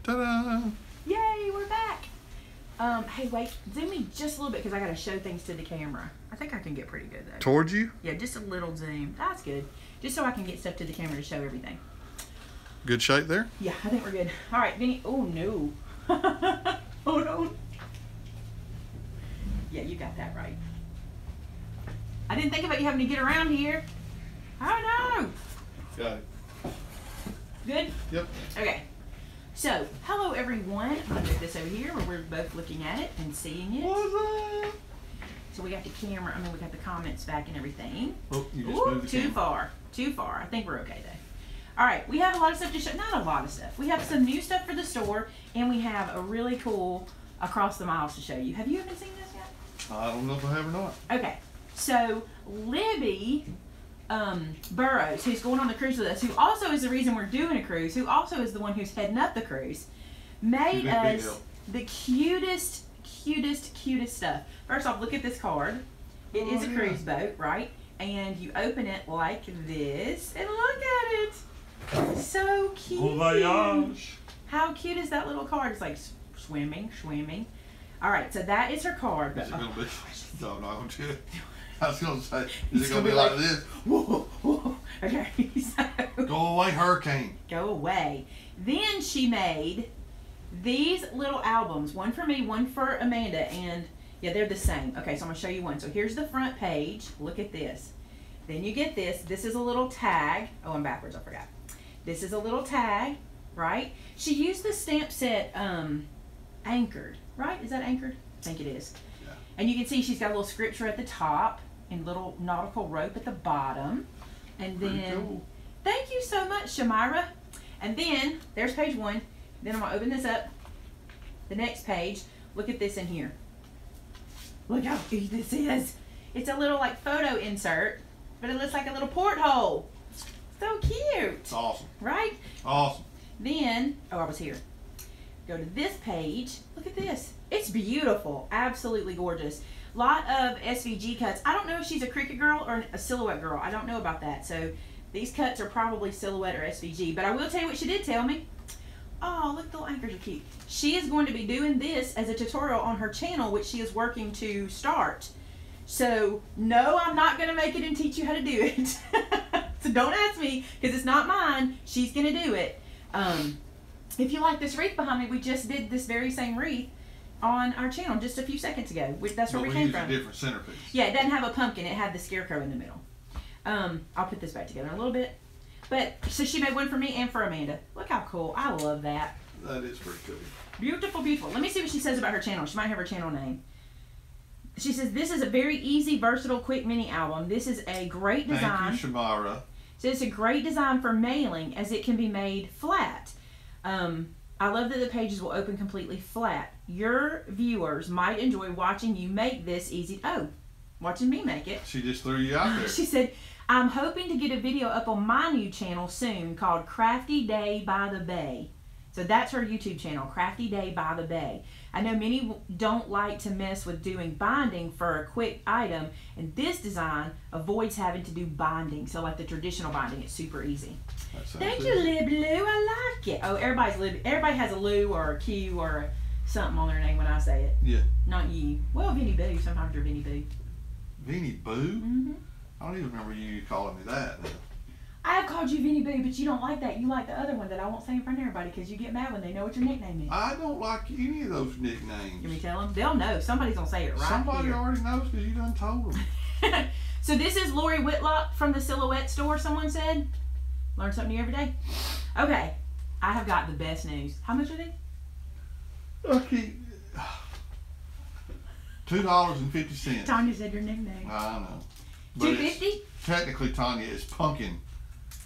Ta-da! Yay, we're back. Hey, wait, zoom me just a little bit because I got to show things to the camera. I think I can get pretty good though. Towards you? Yeah, just a little zoom. That's good. Just so I can get stuff to the camera to show everything. Good shape there? Yeah, I think we're good. All right, Vinny. Oh, no. Hold on. Yeah, you got that right. I didn't think about you having to get around here. Oh, no. Got it. Good? Yep. Okay. So, hello, everyone. I'm going to move this over here where we're both looking at it and seeing it. What's up? So, we got the camera. I mean, we got the comments back and everything. Oh, you just Ooh, moved the too camera. far. Too far. I think we're okay, though. All right, we have a lot of stuff to show. Not a lot of stuff. We have some new stuff for the store, and we have a really cool across the miles to show you. Have you even seen this yet? I don't know if I have or not. Okay, so Libby Burrows, who's going on the cruise with us, who also is the reason we're doing a cruise, who also is the one who's heading up the cruise, made us the cutest stuff. First off, look at this card. It is a cruise boat, right? And you open it like this, and look at it. So cute. Bon voyage. How cute is that little card? It's like swimming. All right, so that is her card. Is it going to be? No, I'm not going to. I was going to say, is it going to be like this? Whoa, whoa. Okay, so. Go away, hurricane. Go away. Then she made these little albums, one for me, one for Amanda, and yeah, they're the same. Okay, so I'm going to show you one. So here's the front page. Look at this. Then you get this. This is a little tag. Oh, I'm backwards. I forgot. This is a little tag, right? She used the stamp set anchored, right? Is that anchored? I think it is. Yeah. And you can see she's got a little scripture at the top and little nautical rope at the bottom. And then, cool. Thank you so much, Shamira. And then, there's page one. Then I'm going to open this up. The next page, look at this in here. Look how cute this is. It's a little like photo insert, but it looks like a little porthole. So cute. It's awesome. Right? Awesome. Then, oh, I was here. Go to this page. Look at this. It's beautiful. Absolutely gorgeous. Lot of SVG cuts. I don't know if she's a Cricut girl or a silhouette girl. I don't know about that. So these cuts are probably silhouette or SVG. But I will tell you what she did tell me. Oh, look, the little anchors are cute. She is going to be doing this as a tutorial on her channel, which she is working to start. So, no, I'm not going to make it and teach you how to do it. So don't ask me, because it's not mine. She's going to do it. If you like this wreath behind me, we just did this very same wreath on our channel just a few seconds ago. That's where we came from. A different centerpiece. Yeah, it doesn't have a pumpkin. It had the scarecrow in the middle. I'll put this back together in a little bit. But, so she made one for me and for Amanda. Look how cool. I love that. That is pretty cool. Beautiful, beautiful. Let me see what she says about her channel. She might have her channel name. She says, this is a very easy, versatile, quick mini album. This is a great design. Thank you, Shamira. So it's a great design for mailing as it can be made flat. I love that the pages will open completely flat. Your viewers might enjoy watching you make this easy. Oh, watching me make it. She just threw you out there. She said, I'm hoping to get a video up on my new channel soon called Crafty Day by the Bay. So that's her YouTube channel, Crafty Day by the Bay. I know many don't like to mess with doing binding for a quick item, and this design avoids having to do binding. So like the traditional binding, it's super easy. Thank you, Lib Lou. I like it. Oh, everybody has a Lou or a Q or something on their name when I say it. Yeah. Not you. Well, Vinny Boo. Sometimes you're Vinny Boo. Vinny Boo? Mm-hmm. I don't even remember you calling me that. I have called you Vinny Boo, but you don't like that. You like the other one that I won't say in front of everybody because you get mad when they know what your nickname is. I don't like any of those nicknames. Can we tell them? They'll know. Somebody's going to say it right Somebody here. already knows because you done told them. So this is Lori Whitlock from the Silhouette store, someone said. Learn something new every day. Okay. I have got the best news. How much are these? Okay. $2.50. Tanya said your nickname. I know. $2.50? Technically, Tanya is pumpkin,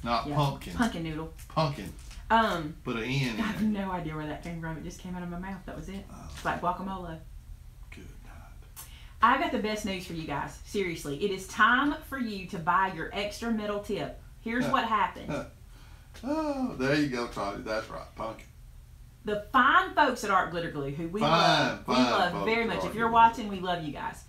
not pumpkin. Pumpkin noodle. Pumpkin. Put an N in I have it. no idea where that came from. It just came out of my mouth. That was it. It's like guacamole. Good night. I got the best news for you guys. Seriously. It is time for you to buy your extra metal tip. Here's what happened. Oh, there you go, Tanya. That's right. Pumpkin. The fine folks at Art Glitter Glue, who we love very much. If you're watching, we love you guys.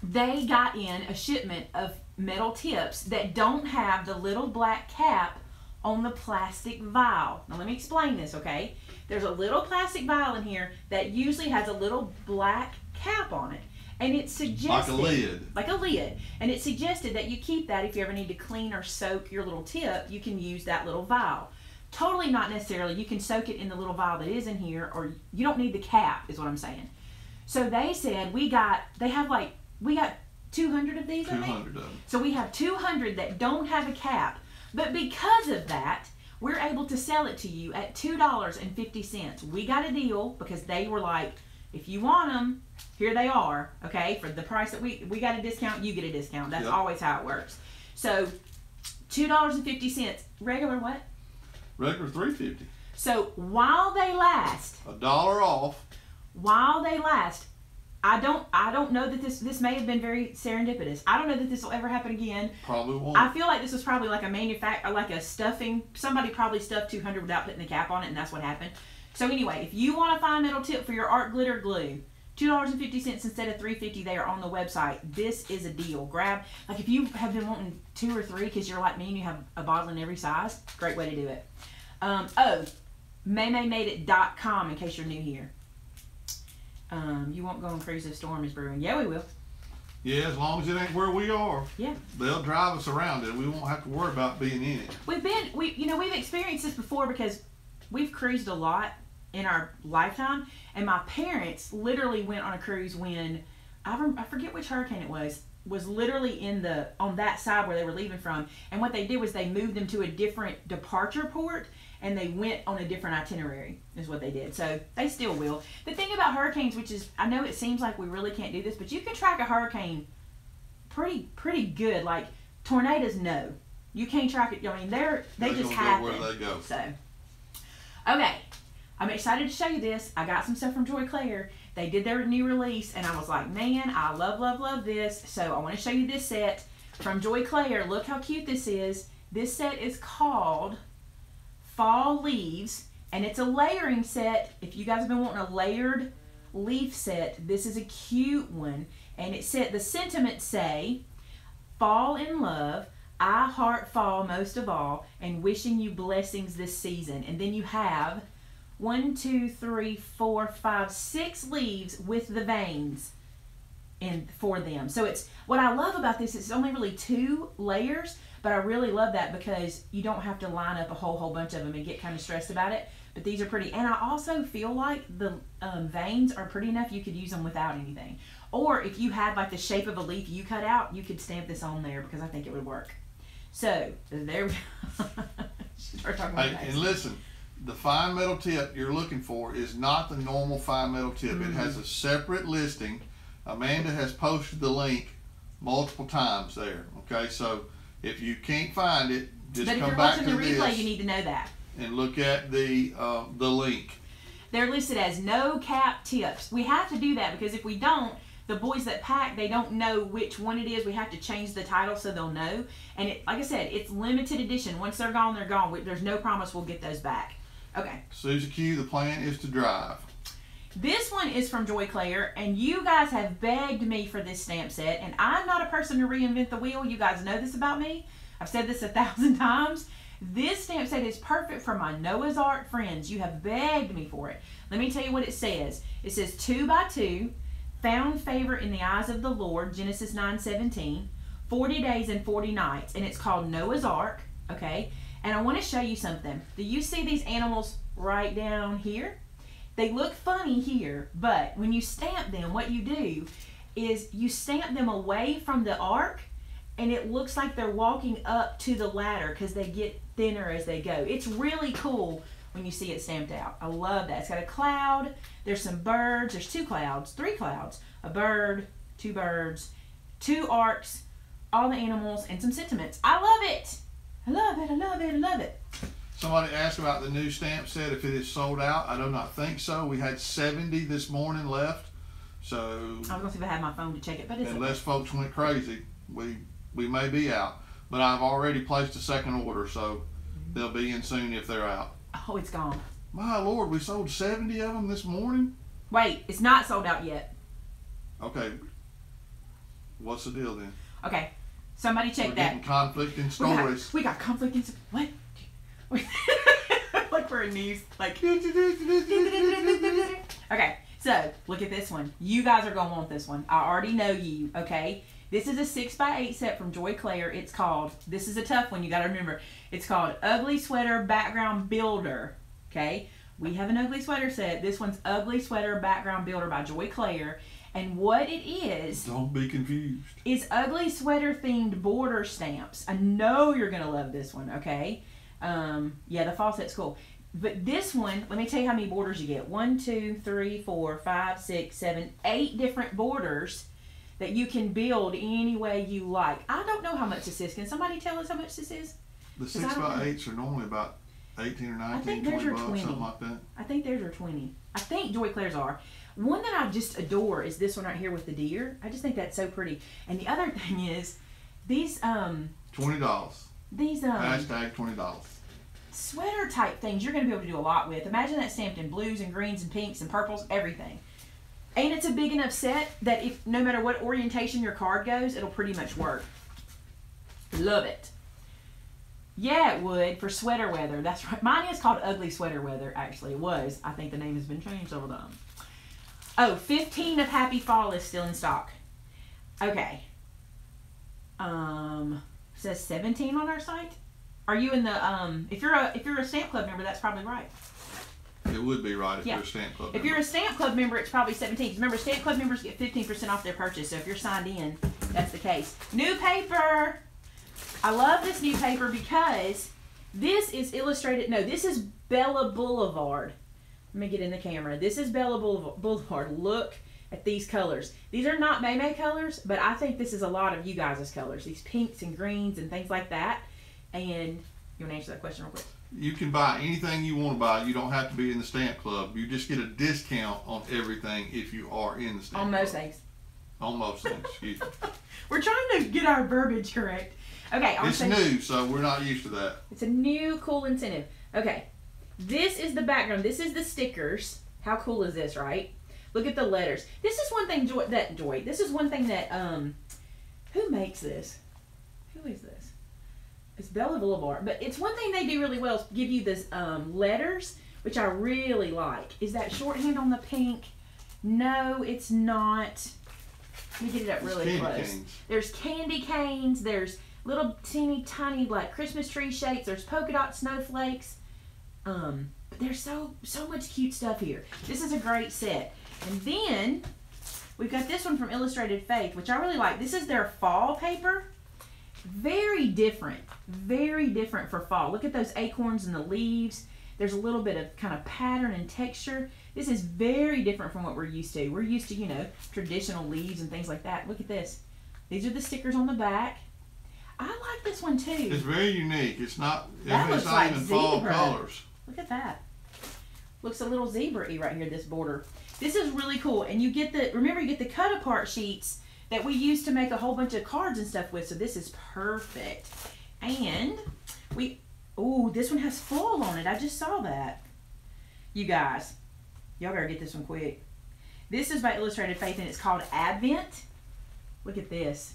They got in a shipment of metal tips that don't have the little black cap on the plastic vial. Now let me explain this, okay? There's a little plastic vial in here that usually has a little black cap on it. And it suggested... Like a lid. Like a lid. And it suggested that you keep that if you ever need to clean or soak your little tip, you can use that little vial. Totally not necessarily. You can soak it in the little vial that is in here, or you don't need the cap, is what I'm saying. So they said we got 200 of these, I think? 200 of them. So we have 200 that don't have a cap. But because of that, we're able to sell it to you at $2.50. We got a deal because they were like, if you want them, here they are, okay? For the price that we got a discount, you get a discount. That's always how it works. So $2.50. Regular what? Regular $3.50. So while they last, $1 off. While they last, I don't know that this may have been very serendipitous. I don't know that this will ever happen again. Probably won't. I feel like this was probably like a stuffing. Somebody probably stuffed 200 without putting the cap on it, and that's what happened. So anyway, if you want a fine metal tip for your art glitter glue, $2.50 instead of $3.50 there on the website. This is a deal. Grab, like if you have been wanting 2 or 3 because you're like me and you have a bottle in every size, great way to do it. MaymayMadeIt.com in case you're new here. You won't go on cruise if storm is brewing. Yeah, we will. Yeah, as long as it ain't where we are. Yeah. They'll drive us around it. We won't have to worry about being in it. We've experienced this before because we've cruised a lot in our lifetime, and my parents literally went on a cruise when I forget which hurricane it was literally on that side where they were leaving from, and what they did was they moved them to a different departure port and they went on a different itinerary is what they did. So they still will. The thing about hurricanes, which is, I know it seems like we really can't do this, but you can track a hurricane pretty good. Like tornadoes, no, you can't track it. I mean, they just happen. Where they go. So okay, I'm excited to show you this. I got some stuff from Joy Claire. They did their new release, and I was like, man, I love this. So I want to show you this set from Joy Claire. Look how cute this is. This set is called Fall Leaves, and it's a layering set. If you guys have been wanting a layered leaf set, this is a cute one. And it said, the sentiments say, fall in love, I heart fall most of all, and wishing you blessings this season. And then you have 1, 2, 3, 4, 5, 6 leaves with the veins for them. So it's, what I love about this, it's only really 2 layers, but I really love that because you don't have to line up a whole bunch of them and get kind of stressed about it. But these are pretty, and I also feel like the veins are pretty enough you could use them without anything. Or if you had like the shape of a leaf you cut out, you could stamp this on there because I think it would work. So there we go. Start talking about and listen, the fine metal tip you're looking for is not the normal fine metal tip. Mm-hmm. It has a separate listing. Amanda has posted the link multiple times there. Okay, so if you can't find it, just come back to this. But if you're watching the replay, you need to know that. And look at the link. They're listed as no cap tips. We have to do that because if we don't, the boys that pack, they don't know which one it is. We have to change the title so they'll know. And it, like I said, it's limited edition. Once they're gone, they're gone. There's no promise we'll get those back. Okay. Susie Q, the plan is to drive. This one is from Joy Claire, and you guys have begged me for this stamp set, and I'm not a person to reinvent the wheel. You guys know this about me. I've said this 1,000 times. This stamp set is perfect for my Noah's Ark friends. You have begged me for it. Let me tell you what it says. It says 2 by 2, found favor in the eyes of the Lord, Genesis 9:17, 40 days and 40 nights, and it's called Noah's Ark, okay? And I want to show you something. Do you see these animals right down here? They look funny here, but when you stamp them, what you do is you stamp them away from the ark, and it looks like they're walking up to the ladder because they get thinner as they go. It's really cool when you see it stamped out. I love that. It's got a cloud, there's some birds, there's 2 clouds, 3 clouds, a bird, 2 birds, 2 arcs, all the animals, and some sentiments. I love it. I love it, I love it, I love it. Somebody asked about the new stamp set, if it is sold out. I do not think so. We had 70 this morning left. So I was going to see if I had my phone to check it, but it's unless folks went crazy, we may be out. But I've already placed a second order, so they'll be in soon if they're out. Oh, it's gone. My Lord, we sold 70 of them this morning? Wait, it's not sold out yet. Okay. What's the deal then? Okay. Somebody check We're that. getting conflicting stories. We got conflicting. What? Like for a news, like. Okay, so look at this one. You guys are gonna want this one. I already know you. Okay, this is a 6x8 set from Joy Claire. It's called. This is a tough one. You got to remember. It's called Ugly Sweater Background Builder. Okay, we have an ugly sweater set. This one's Ugly Sweater Background Builder by Joy Claire. And what it is. Don't be confused. Is ugly sweater themed border stamps. I know you're gonna love this one. Okay. Yeah, the fall set's cool. But this one, let me tell you how many borders you get. 1, 2, 3, 4, 5, 6, 7, 8 different borders that you can build any way you like. I don't know how much this is. Can somebody tell us how much this is? The 6x8s are normally about 18 or 19, I think 20 theirs are bucks, 20. something like that. I think theirs are 20. I think Joy Claire's are. One that I just adore is this one right here with the deer. I just think that's so pretty. And the other thing is, these $20. These Hashtag $20. Sweater type things you're going to be able to do a lot with. Imagine that stamped in blues and greens and pinks and purples, everything. And it's a big enough set that if no matter what orientation your card goes, it'll pretty much work. Love it. Yeah, it would for sweater weather. That's right. Mine is called Ugly Sweater Weather, actually. It was. I think the name has been changed several times. Oh, 15 of Happy Fall is still in stock. Okay. Says 17 on our site. Are you in the if you're a Stamp Club member, that's probably right. It would be right if you're a Stamp Club member. If you're a Stamp Club member, it's probably 17. Remember, Stamp Club members get 15% off their purchase. So if you're signed in, that's the case. New paper. I love this new paper because this is illustrated. No, this is Bella Boulevard. Let me get in the camera. This is Bella Boulevard. Look at these colors. These are not Maymay colors, but I think this is a lot of you guys' colors. These pinks and greens and things like that. And you want to answer that question real quick? You can buy anything you want to buy. You don't have to be in the Stamp Club. You just get a discount on everything if you are in the Stamp Club. On most things. On most things, excuse me. We're trying to get our verbiage correct. Okay. It's new, so we're not used to that. It's a new cool incentive. Okay. This is the background. This is the stickers. How cool is this, right? Look at the letters. This is one thing this is one thing that who makes this? Who is this? It's Bella Boulevard, but it's one thing they do really well is give you this letters, which I really like. Is that shorthand on the pink? No, it's not. Let me get it up really close. Canes. There's candy canes. There's little teeny tiny like Christmas tree shapes. There's polka dot snowflakes. But there's so much cute stuff here. This is a great set. And then we've got this one from Illustrated Faith, which I really like. This is their fall paper. Very different for fall. Look at those acorns and the leaves. There's a little bit of kind of pattern and texture. This is very different from what we're used to. We're used to, you know, traditional leaves and things like that. Look at this. These are the stickers on the back. I like this one too. It's very unique. It's not even fall colors. Look at that. Looks a little zebra-y right here, this border. This is really cool. And you get remember you get the cut apart sheets that we use to make a whole bunch of cards and stuff with. So this is perfect. And this one has full on it. I just saw that. You guys, y'all better get this one quick. This is by Illustrated Faith and it's called Advent. Look at this.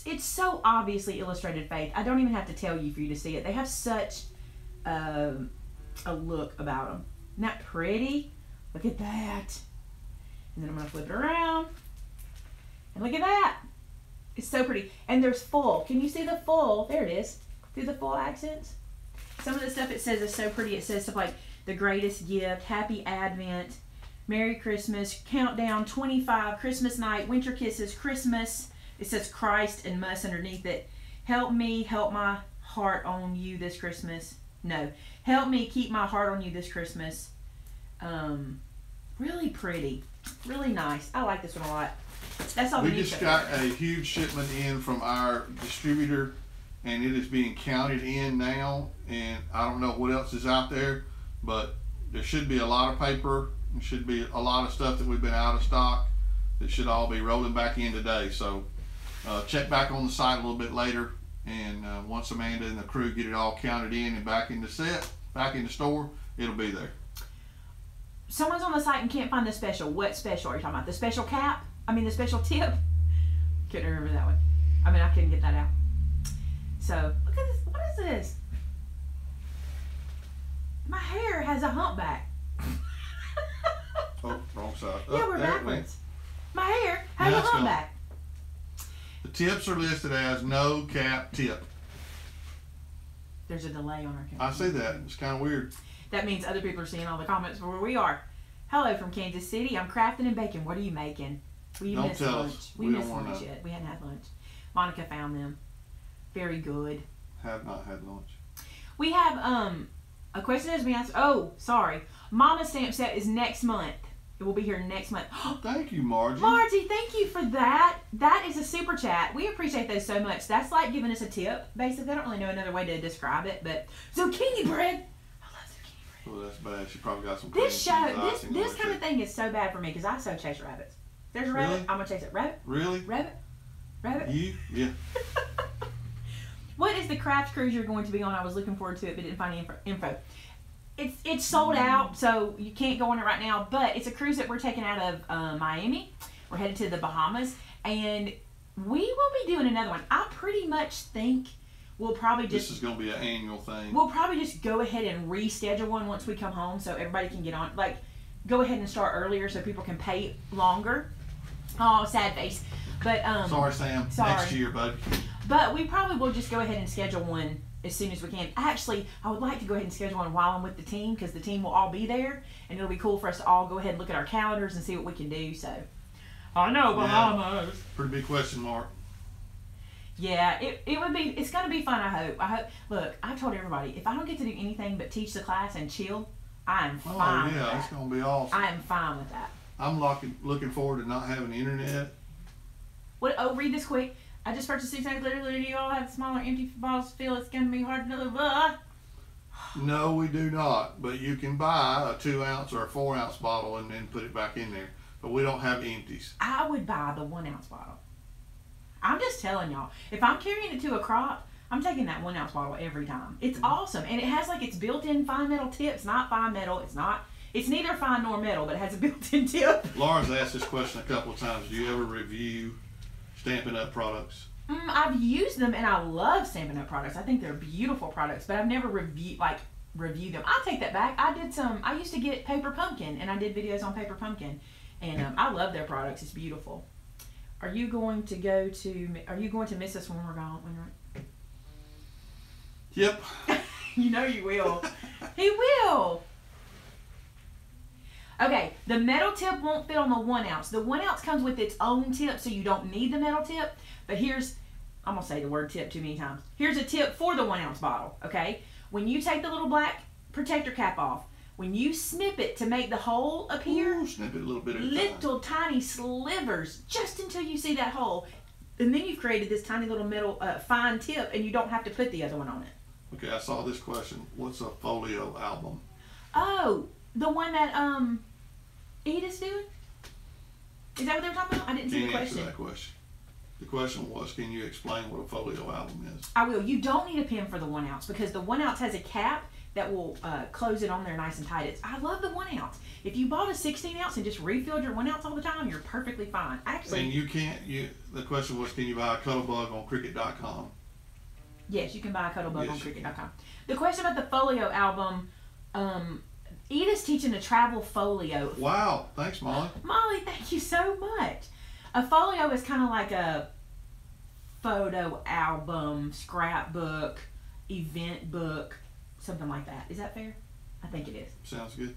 It's so obviously Illustrated Faith. I don't even have to tell you for you to see it. They have such a look about them. Isn't that pretty? Look at that. And then I'm going to flip it around. And look at that. It's so pretty. And there's full. Can you see the full? There it is. See the full accents? Some of the stuff it says is so pretty. It says stuff like the greatest gift, happy Advent, Merry Christmas, countdown, 25, Christmas night, winter kisses, Christmas. It says Christ and must underneath it. Help me help my heart on you this Christmas. No. Help me keep my heart on you this Christmas. Really pretty. Really nice. I like this one a lot. That's all we just got a huge shipment in from our distributor and it is being counted in now, and I don't know what else is out there, but there should be a lot of paper. There should be a lot of stuff that we've been out of stock that should all be rolling back in today. So check back on the site a little bit later, and once Amanda and the crew get it all counted in and back in the store, it'll be there. Someone's on the site and can't find the special. What special are you talking about? The special cap? I mean the special tip? Couldn't remember that one. I mean, I couldn't get that out. So look at this. What is this? My hair has a humpback. Oh, wrong side. Yeah, we're backwards. My hair has a humpback. The tips are listed as no cap tip. There's a delay on our camera. I see that. It's kind of weird. That means other people are seeing all the comments where we are. Hello from Kansas City. I'm crafting and baking. What are you making? We Don't missed tell lunch. us. We We missed don't wanna lunch know. yet. We hadn't had lunch. Monica found them. Very good. Have not had lunch. We have a question has been asked. Oh, sorry. Mama stamp set is next month. It will be here next month. Thank you, Margie. Margie, thank you for that. That is a super chat. We appreciate those so much. That's like giving us a tip, basically. I don't really know another way to describe it, but zucchini bread. I love zucchini bread. Oh, that's bad. She probably got some. This cream cheese show, icing this on kind it, of thing is so bad for me because I so chase rabbits. There's a rabbit, Really? I'm gonna chase it. Rabbit, Really? rabbit, rabbit. You? Yeah. What is the craft cruise you're going to be on? I was looking forward to it, but didn't find any info. It's sold out, so you can't go on it right now. But it's a cruise that we're taking out of Miami. We're headed to the Bahamas, and we will be doing another one. I pretty much think we'll probably just This is going to be an annual thing. we'll probably just go ahead and reschedule one once we come home, so everybody can get on. Like, go ahead and start earlier so people can pay longer. Oh, sad face. But Sorry, Sam. sorry. Next year, bud. But we probably will just go ahead and schedule one as soon as we can. Actually, I would like to go ahead and schedule one while I'm with the team because the team will all be there, and it'll be cool for us to all go ahead and look at our calendars and see what we can do. So, I know Bahamas. Pretty big question mark. Yeah, it would be. It's gonna be fun. I hope. Look, I've told everybody if I don't get to do anything but teach the class and chill, I am Oh, fine with yeah. that. It's going to be awesome. I am fine with that. I'm looking forward to not having the internet. What? Oh, read this quick. I just purchased 6 literally. Do you all have smaller empty bottles? Feel it's gonna be hard to. No, we do not. But you can buy a 2 ounce or a 4 ounce bottle and then put it back in there. But we don't have empties. I would buy the 1 ounce bottle. I'm just telling y'all. If I'm carrying it to a crop, I'm taking that 1 ounce bottle every time. It's awesome, and it has like its built-in fine metal tip. It's not fine metal. It's neither fine nor metal, but it has a built-in tip. Laura's asked this question a couple of times. Do you ever review Stampin' Up! Products? I've used them, and I love Stampin' Up! Products. I think they're beautiful products, but I've never reviewed them. I'll take that back. I used to get Paper Pumpkin, and I did videos on Paper Pumpkin, and I love their products. It's beautiful. Are you going to miss us when we're gone? Yep. You know you will. He will. Okay, the metal tip won't fit on the 1 ounce. The 1 ounce comes with its own tip, so you don't need the metal tip. But I'm going to say the word tip too many times. Here's a tip for the 1 ounce bottle, okay? When you take the little black protector cap off, when you snip it to make the hole appear, Ooh, snip it a little bit at a time. little tiny slivers, just until you see that hole. And then you've created this tiny little metal fine tip, and you don't have to put the other one on it. Okay, I saw this question. What's a folio album? Oh, the one that Edith's doing? Is that what they were talking about? I didn't see the Can't answer question. that question. The question was, can you explain what a folio album is? I will. You don't need a pin for the 1 ounce because the 1 ounce has a cap that will close it on there nice and tight. I love the 1 ounce. If you bought a 16 ounce and just refilled your 1 ounce all the time, you're perfectly fine. Actually, And the question was, can you buy a Cuttlebug on Cricut.com? yes, you can buy a Cuttlebug on Yes, you Cricut.com. The question about the folio album, Edith's teaching a travel folio. Wow, thanks, Molly. Molly, thank you so much. A folio is kind of like a photo album, scrapbook, event book, something like that. Is that fair? I think it is. Sounds good.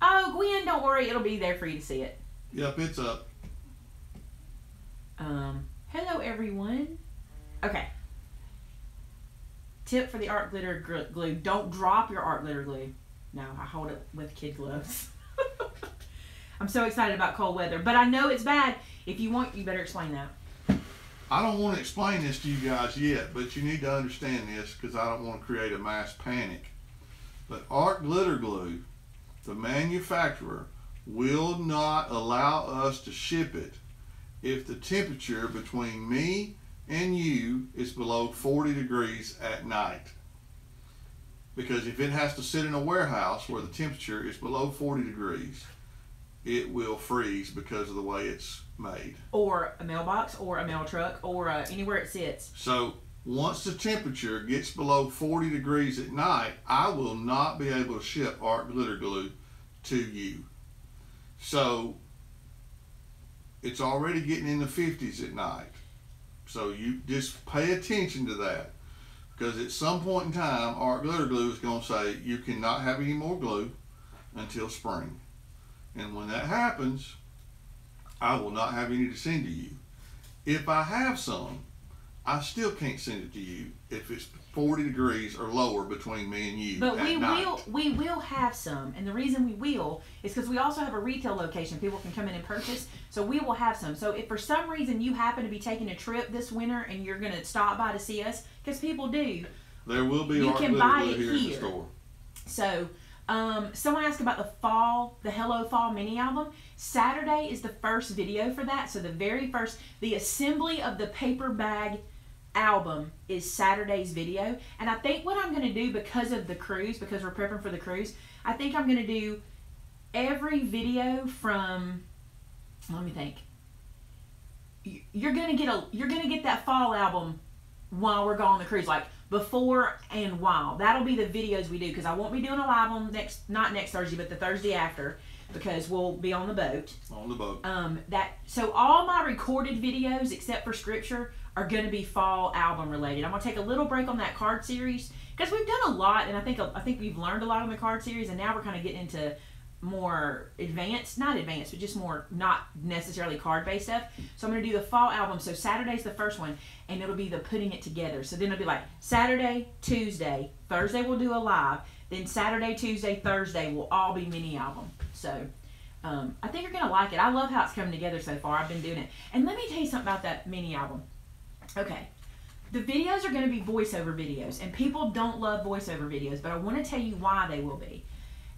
Oh, Gwen, don't worry. It'll be there for you to see it. Yep, it's up. Hello, everyone. Okay. Tip for the art glitter glue. Don't drop your art glitter glue. No, I hold it with kid gloves. I'm so excited about cold weather, but I know it's bad. If you want, you better explain that. I don't want to explain this to you guys yet, but you need to understand this because I don't want to create a mass panic. But art glitter glue, the manufacturer will not allow us to ship it if the temperature between me and you is below 40 degrees at night. Because if it has to sit in a warehouse where the temperature is below 40 degrees, it will freeze because of the way it's made. Or a mailbox, or a mail truck, or anywhere it sits. So once the temperature gets below 40 degrees at night, I will not be able to ship art glitter glue to you. So it's already getting in the 50s at night. So you just pay attention to that, because at some point in time, art glitter glue is going to say you cannot have any more glue until spring. And when that happens, I will not have any to send to you. If I have some, I still can't send it to you if it's 40 degrees or lower between me and you. But we will have some, and the reason we will is because we also have a retail location people can come in and purchase. So we will have some. So if for some reason you happen to be taking a trip this winter and you're going to stop by to see us, because people do, there will be you art can glitter buy glue it here here. in the store. So someone asked about the Hello Fall mini album. Saturday is the first video for that. So the very first, the assembly of the paper bag album is Saturday's video. And I think what I'm going to do, because of the cruise, because we're prepping for the cruise, I think I'm going to do every video from, let me think, you're going to get that fall album while we're going on the cruise, like before and while. That'll be the videos we do, because I won't be doing a live on not next Thursday, but the Thursday after, because we'll be on the boat. On the boat. So all my recorded videos, except for scripture, are going to be fall album related. I'm going to take a little break on that card series, because we've done a lot, and I think we've learned a lot on the card series, and now we're kind of getting into more not advanced, but just more not necessarily card based stuff. So I'm going to do the fall album. So Saturday's the first one, and it'll be the putting it together. So then it'll be like Saturday, Tuesday, Thursday we'll do a live, then Saturday, Tuesday, Thursday will all be mini album. So I think you're going to like it. I love how it's coming together so far. I've been doing it. And let me tell you something about that mini album. Okay, the videos are going to be voiceover videos, and people don't love voiceover videos, but I want to tell you why they will be.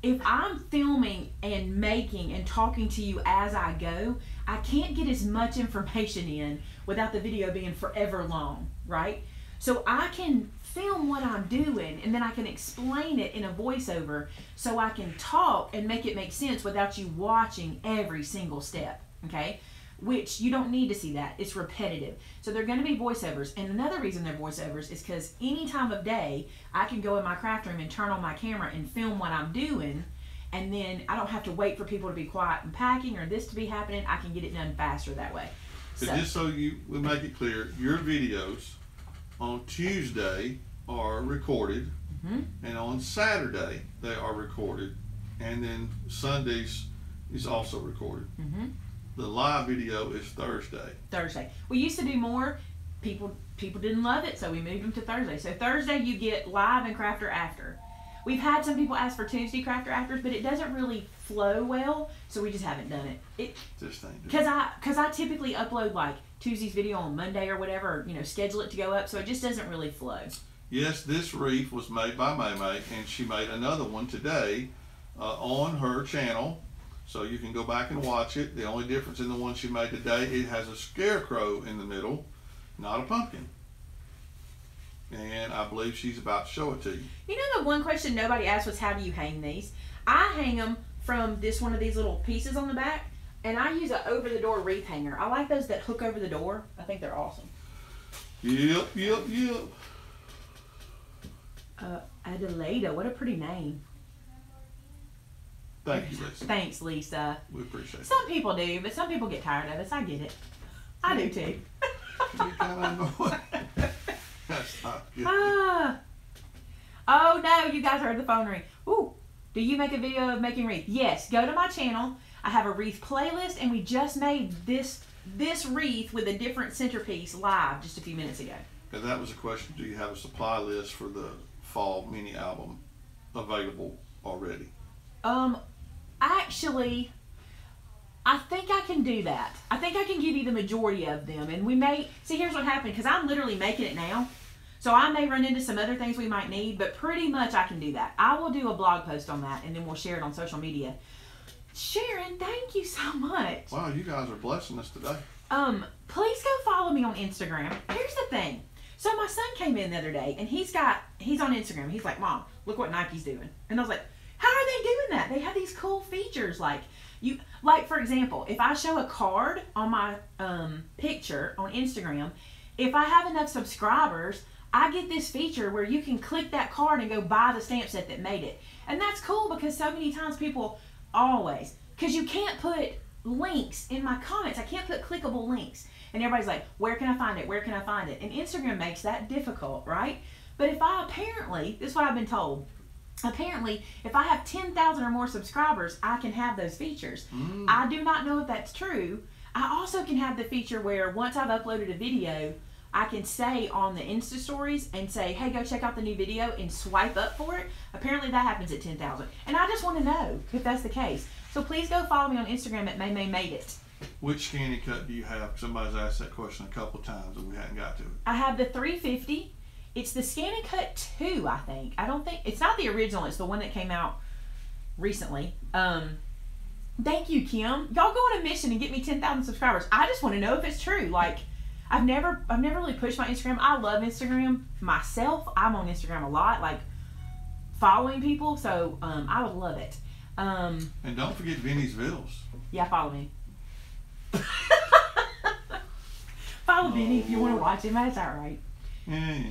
If I'm filming and making and talking to you as I go, I can't get as much information in without the video being forever long, right? So I can film what I'm doing, and then I can explain it in a voiceover, so I can talk and make it make sense without you watching every single step, okay? Which you don't need to see that. It's repetitive. So they're going to be voiceovers. And another reason they're voiceovers is because any time of day, I can go in my craft room and turn on my camera and film what I'm doing. And then I don't have to wait for people to be quiet and packing or this to be happening. I can get it done faster that way. So just so we make it clear, your videos on Tuesday are recorded, and on Saturday they are recorded, and then Sundays is also recorded. The live video is Thursday. We used to do more. People didn't love it, so we moved them to Thursday. So Thursday you get live and crafter after. We've had some people ask for Tuesday crafter afters, but it doesn't really flow well, so we just haven't done it. Because I typically upload like Tuesday's video on Monday or whatever, or, schedule it to go up, so it just doesn't really flow. Yes, this wreath was made by Maymay, and she made another one today on her channel. So you can go back and watch it. The only difference in the one she made today, it has a scarecrow in the middle, not a pumpkin. And I believe she's about to show it to you. You know, the one question nobody asked was, how do you hang these? I hang them from one of these little pieces on the back, and I use an over-the-door wreath hanger. I like those that hook over the door. I think they're awesome. Yep. Adelaida, what a pretty name. Thank you, Lisa. Thanks, Lisa. We appreciate it. Some people do, but some people get tired of us. I get it. I do too. You kind of know it. That's not good. Oh no, you guys heard the phone ring. Ooh, do you make a video of making wreath? Yes, go to my channel. I have a wreath playlist, and we just made this wreath with a different centerpiece live just a few minutes ago. And that was a question. Do you have a supply list for the fall mini album available already? Actually, I think I can do that. I think I can give you the majority of them, and we may see. Here's what happened, because I'm literally making it now, so I may run into some other things we might need, but pretty much I can do that. I will do a blog post on that, and then we'll share it on social media. Sharon, thank you so much. Wow, you guys are blessing us today. Please go follow me on Instagram. Here's the thing. So my son came in the other day, and he's on Instagram. He's like, Mom, look what Nike's doing. And I was like, how are they doing that? They have these cool features. Like for example, if I show a card on my picture on Instagram, if I have enough subscribers, I get this feature where you can click that card and go buy the stamp set that made it. And that's cool because so many times people always, because you can't put links in my comments. I can't put clickable links. And everybody's like, where can I find it? Where can I find it? And Instagram makes that difficult, right? But if I apparently, this is what I've been told, apparently if I have 10,000 or more subscribers, I can have those features. I do not know if that's true. I also can have the feature where once I've uploaded a video, I can say on the Insta stories and say, hey, go check out the new video and swipe up for it. Apparently that happens at 10,000. And I just want to know if that's the case. So please go follow me on Instagram at Maymay Made It. Which scanning cut do you have? Somebody's asked that question a couple times and we hadn't got to it. I have the 350. It's the Scan & Cut 2, I think. I don't think, it's not the original, it's the one that came out recently. Thank you, Kim. Y'all go on a mission and get me 10,000 subscribers. I just want to know if it's true. Like, I've never really pushed my Instagram. I love Instagram myself. I'm on Instagram a lot, like following people, so I would love it. And don't forget Vinny's Vittles. Yeah, follow me. Follow Vinny if you want to watch him. That's all right. Yeah.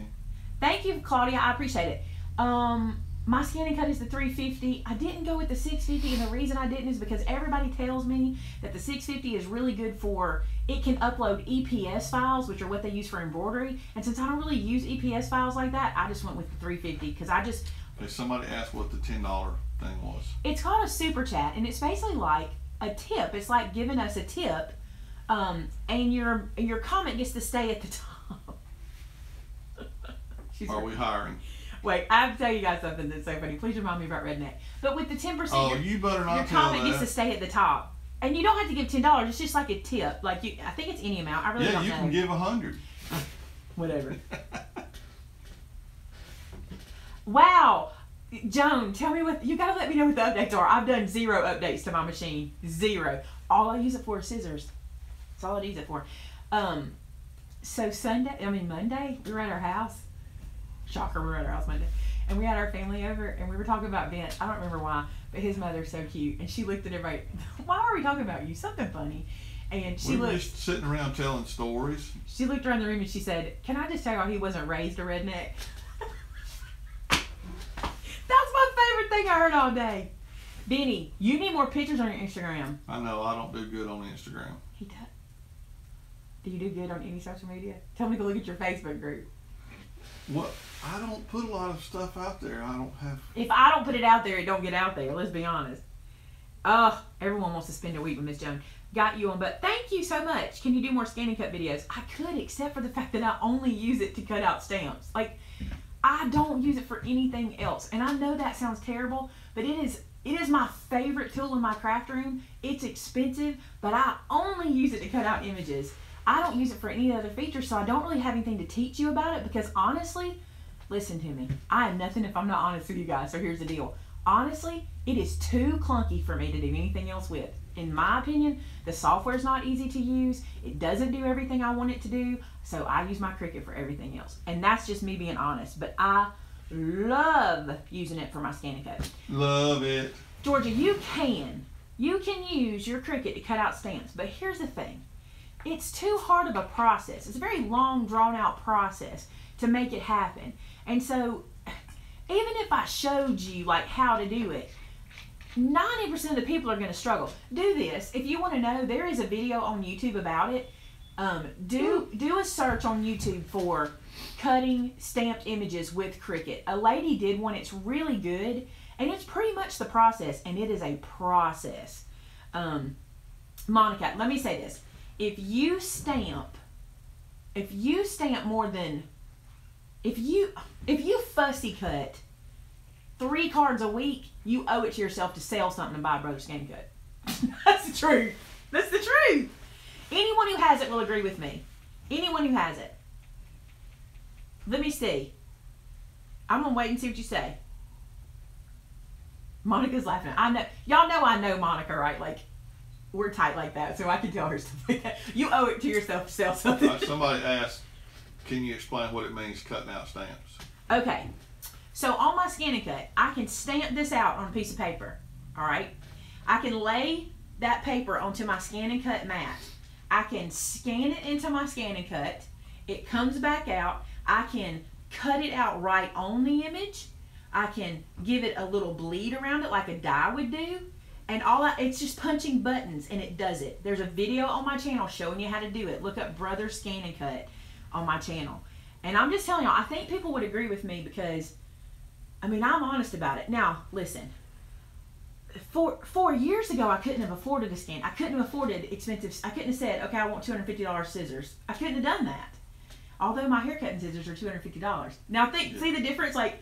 Thank you, Claudia. I appreciate it. My Scan & Cut is the 350. I didn't go with the 650, and the reason I didn't is because everybody tells me that the 650 is really good for, it can upload EPS files, which are what they use for embroidery. And since I don't really use EPS files like that, I just went with the 350 because I just... Hey, somebody asked what the $10 thing was. It's called a super chat, and it's basically like a tip. It's like giving us a tip, and your comment gets to stay at the top. Are we hiring? Wait, I have to tell you guys something that's so funny. Please remind me about Redneck. But with the 10%, you better not your comment gets to stay at the top. And you don't have to give $10. It's just like a tip. Like I think it's any amount. I really don't know. Yeah, you can give 100. Whatever. Wow. Joan, tell me what, you got to let me know what the updates are. I've done 0 updates to my machine. 0. All I use it for is scissors. That's all I use it for. So Monday, we were at our house. Shocker, we were at our house Monday. And we had our family over, and we were talking about Vince. I don't remember why, but his mother's so cute. And she looked at everybody, why are we talking about you? Something funny. And she were just sitting around telling stories. She looked around the room and she said, can I just tell you he wasn't raised a redneck? That's my favorite thing I heard all day. Benny, you need more pictures on your Instagram. I know, I don't do good on Instagram. He does. Do you do good on any social media? Tell me to look at your Facebook group. What? I don't put a lot of stuff out there. I don't have... If I don't put it out there, it don't get out there. Let's be honest. Everyone wants to spend a week with Miss Joan. Got you on, but thank you so much. Can you do more Scan & Cut videos? I could, except for the fact that I only use it to cut out stamps. Like, I don't use it for anything else. And I know that sounds terrible, but it is my favorite tool in my craft room. It's expensive, but I only use it to cut out images. I don't use it for any other feature, so I don't really have anything to teach you about it because honestly, listen to me. I am nothing if I'm not honest with you guys, so here's the deal. Honestly, it is too clunky for me to do anything else with. In my opinion, the software is not easy to use. It doesn't do everything I want it to do, so I use my Cricut for everything else. And that's just me being honest, but I love using it for my Scan & Cut. Love it. Georgia, you can use your Cricut to cut out stamps, but here's the thing. It's too hard of a process. It's a very long, drawn-out process to make it happen. And so, even if I showed you like how to do it, 90% of the people are going to struggle. Do this. If you want to know, there is a video on YouTube about it. Do a search on YouTube for cutting stamped images with Cricut. A lady did one. It's really good. And it's pretty much the process. And it is a process. Monica, let me say this. If you stamp more than, if you fussy cut 3 cards a week, you owe it to yourself to sell something and buy a Brother Scan Cut. That's the truth. That's the truth. Anyone who has it will agree with me. Anyone who has it. Let me see. I'm gonna wait and see what you say. Monica's laughing. I know, y'all know I know Monica, right? Like, we're tight like that, so I can tell her stuff like that. You owe it to yourself to sell something. Somebody asked, can you explain what it means cutting out stamps? Okay. So on my Scan & Cut, I can stamp this out on a piece of paper. All right. I can lay that paper onto my Scan & Cut mat. I can scan it into my Scan & Cut. It comes back out. I can cut it out right on the image. I can give it a little bleed around it like a die would do. And it's just punching buttons and it does it. There's a video on my channel showing you how to do it. Look up Brother Scan and Cut on my channel. And I'm just telling y'all, I think people would agree with me because, I mean, I'm honest about it. Now, listen. 4 years ago, I couldn't have afforded a scan. I couldn't have afforded expensive. I couldn't have said, okay, I want $250 scissors. I couldn't have done that. Although my hair cutting scissors are $250. Now, see the difference? Like,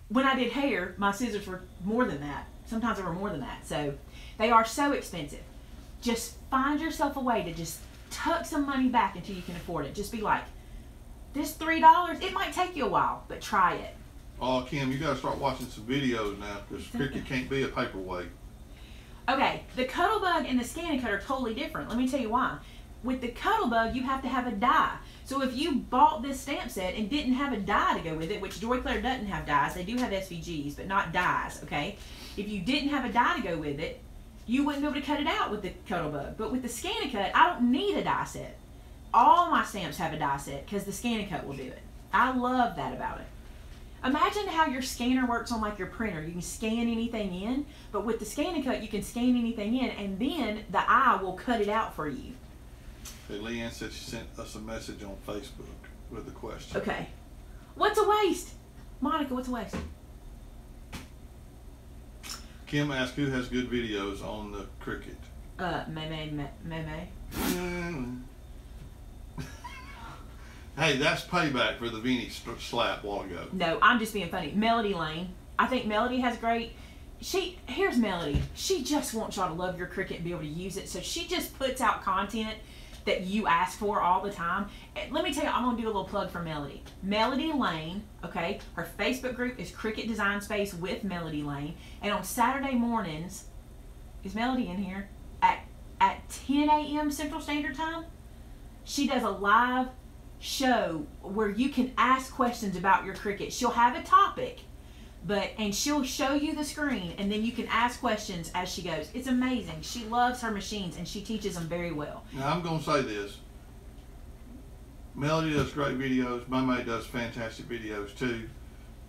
when I did hair, my scissors were more than that. Sometimes they were more than that. So they are so expensive. Just find yourself a way to just tuck some money back until you can afford it. Just be like, this $3, it might take you a while, but try it. Oh, Kim, you got to start watching some videos now because Cricut can't be a paperweight. Okay, the Cuttlebug and the Scan and Cut are totally different. Let me tell you why. With the Cuttlebug, you have to have a die. So if you bought this stamp set and didn't have a die to go with it, which Joy Claire doesn't have dies, they do have SVGs, but not dies, okay? If you didn't have a die to go with it, you wouldn't be able to cut it out with the Cuttlebug. But with the Scan and Cut, I don't need a die set. All my stamps have a die set because the Scan and Cut will do it. I love that about it. Imagine how your scanner works on like your printer. You can scan anything in, but with the Scan and Cut, you can scan anything in, and then the eye will cut it out for you. Okay, Leanne said she sent us a message on Facebook with a question. Okay. What's a waste? Monica, what's a waste? Kim asked who has good videos on the Cricut. Maymay. Hey, that's payback for the Vinny slap a while ago. No, I'm just being funny. Melody Lane. I think Melody has great. Here's Melody. She just wants y'all to love your Cricut and be able to use it. So she just puts out content that you ask for all the time. And let me tell you, I'm going to do a little plug for Melody. Melody Lane, okay? Her Facebook group is Cricut Design Space with Melody Lane. And on Saturday mornings, is Melody in here? At 10 a.m. Central Standard Time, she does a live show where you can ask questions about your Cricut. She'll have a topic, and she'll show you the screen, and then you can ask questions as she goes. It's amazing. She loves her machines, and she teaches them very well. Now, I'm going to say this. Melody does great videos. Maymay does fantastic videos, too.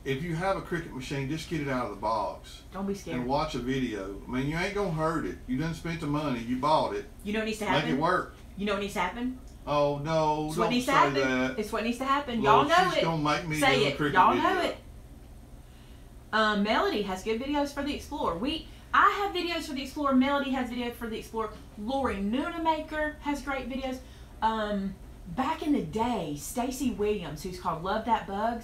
If you have a Cricut machine, just get it out of the box. Don't be scared. And watch a video. I mean, you ain't going to hurt it. You done spent the money. You bought it. You know what needs to happen? Make it work. You know what needs to happen? Oh, no, don't say that. It's what needs to happen. Y'all know it. She's going to make me say do a it. Cricut Y'all video. know it. Melody has good videos for the Explorer. I have videos for the Explorer. Melody has videos for the Explorer. Lori Noonamaker has great videos. Back in the day, Stacey Williams, who's called Love That Bug,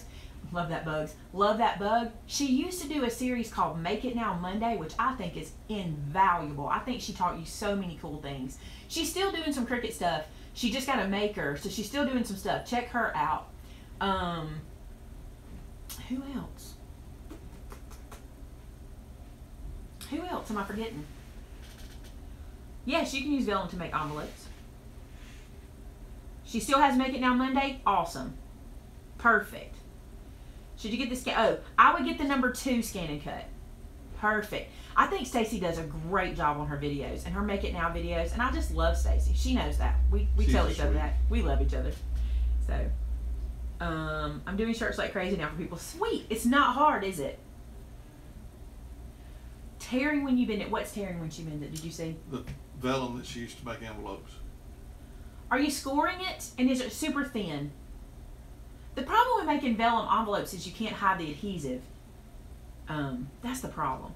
she used to do a series called Make It Now Monday, which I think is invaluable. I think she taught you so many cool things. She's still doing some Cricut stuff. She just got a maker, so she's still doing some stuff. Check her out. Who else? Who else am I forgetting? Yes, you can use vellum to make envelopes. She still has Make It Now Monday. Awesome. Perfect. Should you get the scan? Oh, I would get the number 2 Scan and Cut. Perfect. I think Stacey does a great job on her videos and her Make It Now videos, and I just love Stacey. She knows that. We tell each other that. We love each other. So, I'm doing shirts like crazy now for people. Sweet. It's not hard, is it? Tearing when you bend it. What's tearing when she bends it? Did you see? The vellum that she used to make envelopes. Are you scoring it? And is it super thin? The problem with making vellum envelopes is you can't hide the adhesive. That's the problem.